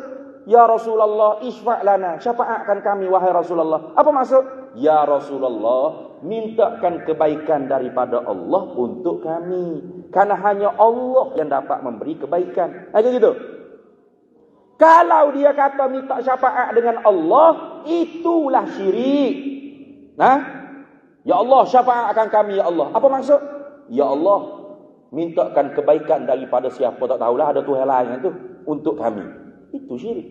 Ya Rasulullah, isfa' lana. Syafaatkan kami wahai Rasulullah. Apa maksud? Ya Rasulullah, mintakan kebaikan daripada Allah untuk kami. Karena hanya Allah yang dapat memberi kebaikan. Macam gitu. Kalau dia kata minta syafaat dengan Allah, itulah syirik. Nah, ya Allah, syafaatkan kami ya Allah. Apa maksud? Ya Allah, mintakan kebaikan daripada siapa tak tahulah, ada Tuhan lain itu untuk kami. Itu syirik.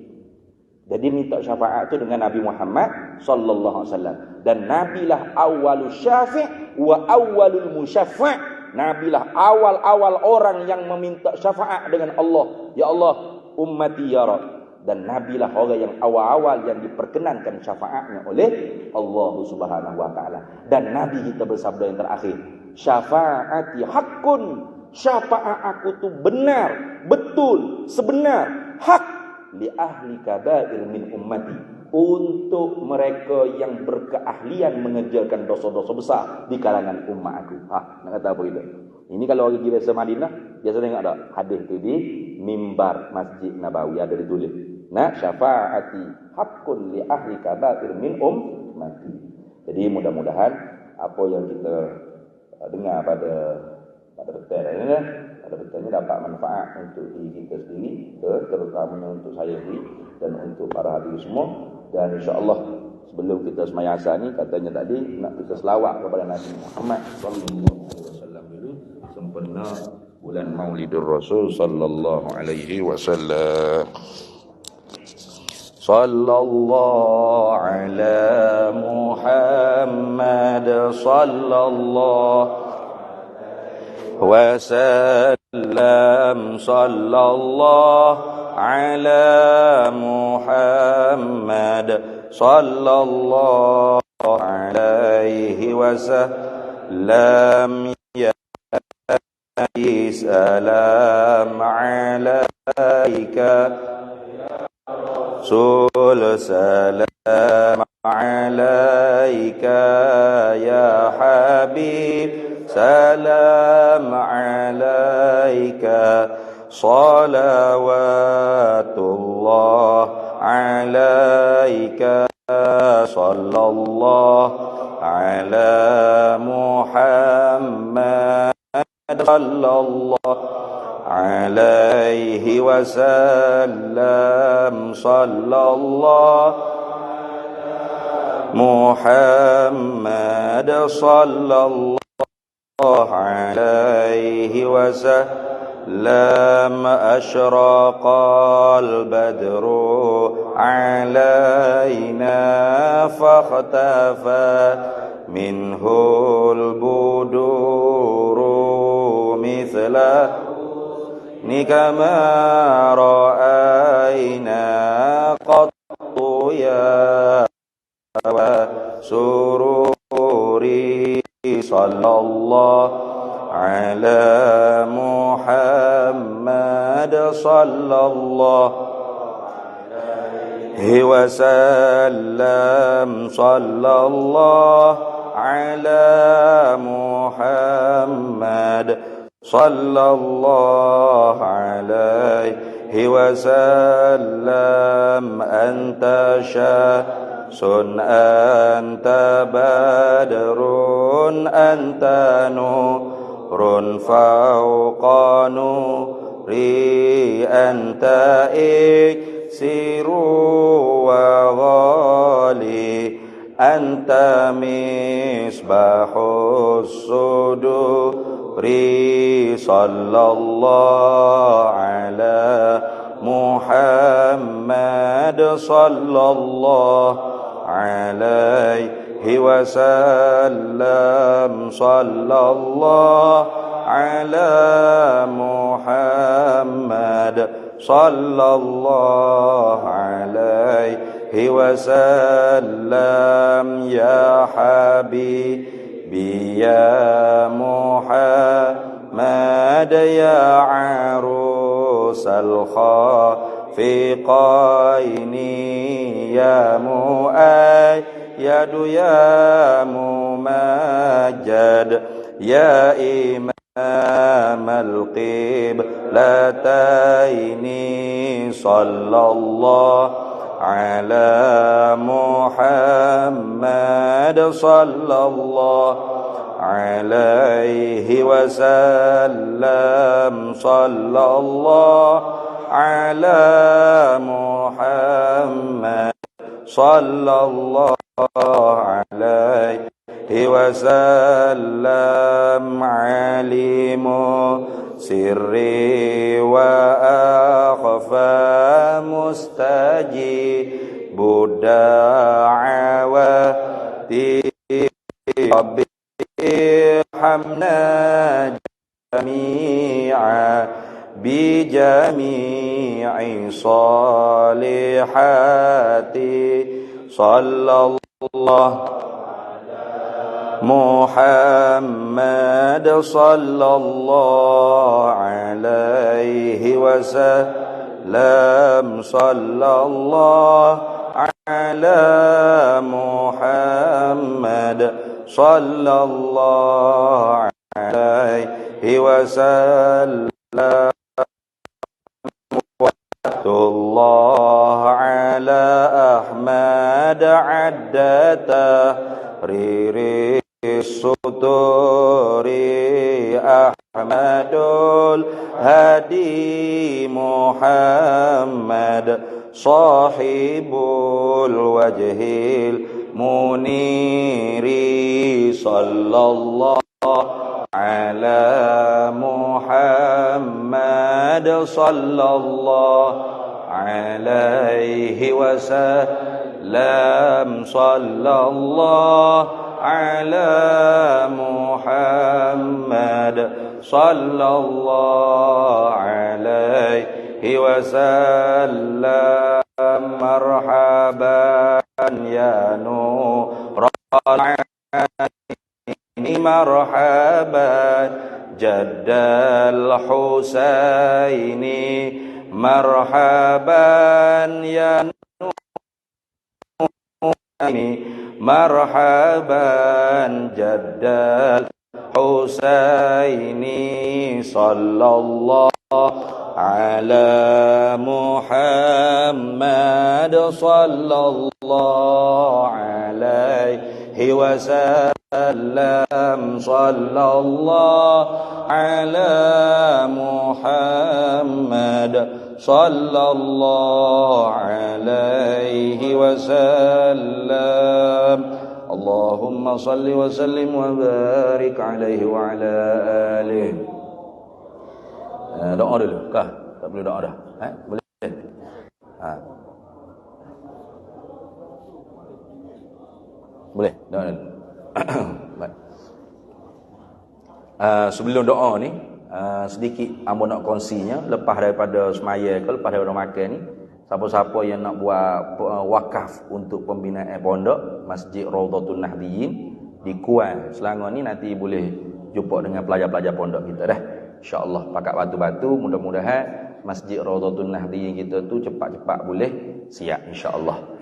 Jadi minta syafaat itu dengan Nabi Muhammad sallallahu alaihi wasallam. Dan nabilah awwalus syafi' wa awwalul musyaffa'. Nabilah awal-awal orang yang meminta syafaat dengan Allah. Ya Allah, ummati ya Rabb. Dan nabilah orang yang awal-awal yang diperkenankan syafaatnya oleh Allah Subhanahu wa taala. Dan nabi kita bersabda yang terakhir, syafaati haqqun. Syafaat aku tu benar, betul, sebenar, hak li ahli kabair min ummati, untuk mereka yang berkeahlian mengerjakan dosa-dosa besar di kalangan umat aku. Nak kata apa kita? Ini kalau orang pergi biasa Madinah, biasa tengok tak? Hadis tu di mimbar Masjid Nabawi ada ditulis. Nah, syafaati haqqun li ahli kabair min ummati. Jadi mudah-mudahan apa yang kita dengar pada petang ini, pada petang ini dapat manfaat untuk diri kita sendiri, terutamanya untuk saya sendiri dan untuk para hadirin semua. Dan insya-Allah sebelum kita sembahyang asar ni, katanya tadi nak kita selawat kepada Nabi Muhammad sallallahu alaihi wasallam dulu sempena bulan Maulidur Rasul sallallahu alaihi wasallam. Sallallahu ala Muhammad sallallahu wasallam. Sallallahu ala Muhammad sallallahu alaihi wasallam. Ya salam alaika Rasul, salam alaika ya Habib, salam alaika, salawatullah alaika, sallallahu ala Muhammad sallallahu alaihi wasallam. Sallallahu Muhammad sallallahu alaihi wasallam. وسلم أشرق البدر علينا فاختفى منه البدور مثل كما رأينا قط يا سروري صلى الله على محمد صلى الله عليه وسلم صلى الله على محمد صلى الله عليه وسلم أنت شمس أنت بدر أنت نور فوق نوري أنت إكسير وغالي أنت مصباح الصدور صلى الله على محمد صلى الله عليه وسلم صلى الله على محمد صلى الله عليه وسلم يا حبيبي يا محمد يا عروس الخافقين يا مؤيد يا ممجد يا إمام القبلتين صلى الله على محمد صلى الله عليه وسلم صلى الله على محمد صلى الله عليه وسلم عليم سري وأخفى مستجيب الدعوات ربي ارحمنا جميعا بجميع صالحات صلى الله محمد صلى الله عليه وسلم صلى الله على محمد صلى الله عليه وسلم الله على أحمد عد تحرير السطور أحمد الهادي محمد صاحب الوجه المنير صلى الله على محمد صلى الله عليه وسلم صلى الله على محمد صلى الله عليه وسلم مرحبا يا نور العين مرحبا جد الحسين مرحبا يا نور مرحبا جد الحسين صلى الله على محمد صلى الله عليه وسلم صلى الله على محمد صلى الله عليه وسلم اللهم صل وسلم وبارك عليه وعلى آله Doa dulu kah? Tak perlu doa dah. Boleh. Boleh, doa dulu. Baik. Sebelum doa ni, sedikit ambo nak kongsinya lepas daripada semaya ke lepas daripada makan ni, siapa-siapa yang nak buat wakaf untuk pembinaan pondok Masjid Raudhatun Nahdiyin di Kuan Selangor ni, nanti boleh jumpa dengan pelajar-pelajar pondok kita dah. InsyaAllah pakat batu-batu, mudah-mudahan Masjid Raudhatun Nahdiyin kita tu cepat-cepat boleh siap insya-Allah.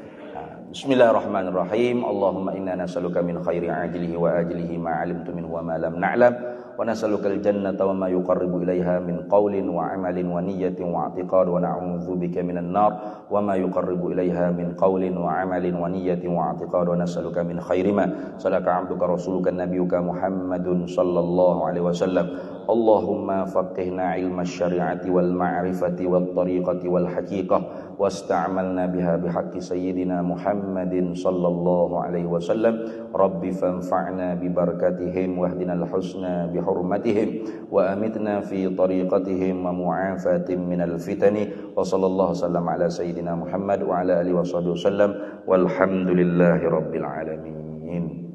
Bismillahirrahmanirrahim. Allahumma inna nas'aluka min khairi ajlihi wa ajlihi ma 'alimtu minhu wa ma lam na'lam, wa nas'alukal jannata wa ma yuqarribu ilaiha min qawlin wa 'amalin wa niyyatin wa i'tiqad, wa na'udzubika minan nar wa ma yuqarribu ilaiha min qawlin wa 'amalin wa niyyatin wa i'tiqad, wa nas'aluka min khairi ma salaka 'abduka rasuluka nabiyyuka Muhammadun sallallahu alaihi wasallam. Allahumma faqihna ilma syari'ati wal ma'rifati wat tariqati wal haqiqah wasta'malna biha bihaqqi sayyidina Muhammadin sallallahu alaihi wasallam. Rabbi fanfa'na bi barakatihim wahdinal husna bi hurmatihim wa amitna fi tariqatihim wa mu'afatin minal fitani. Wa sallallahu sallam ala sayyidina Muhammad wa ala alihi washabihi wasallam walhamdulillahi rabbil alamin.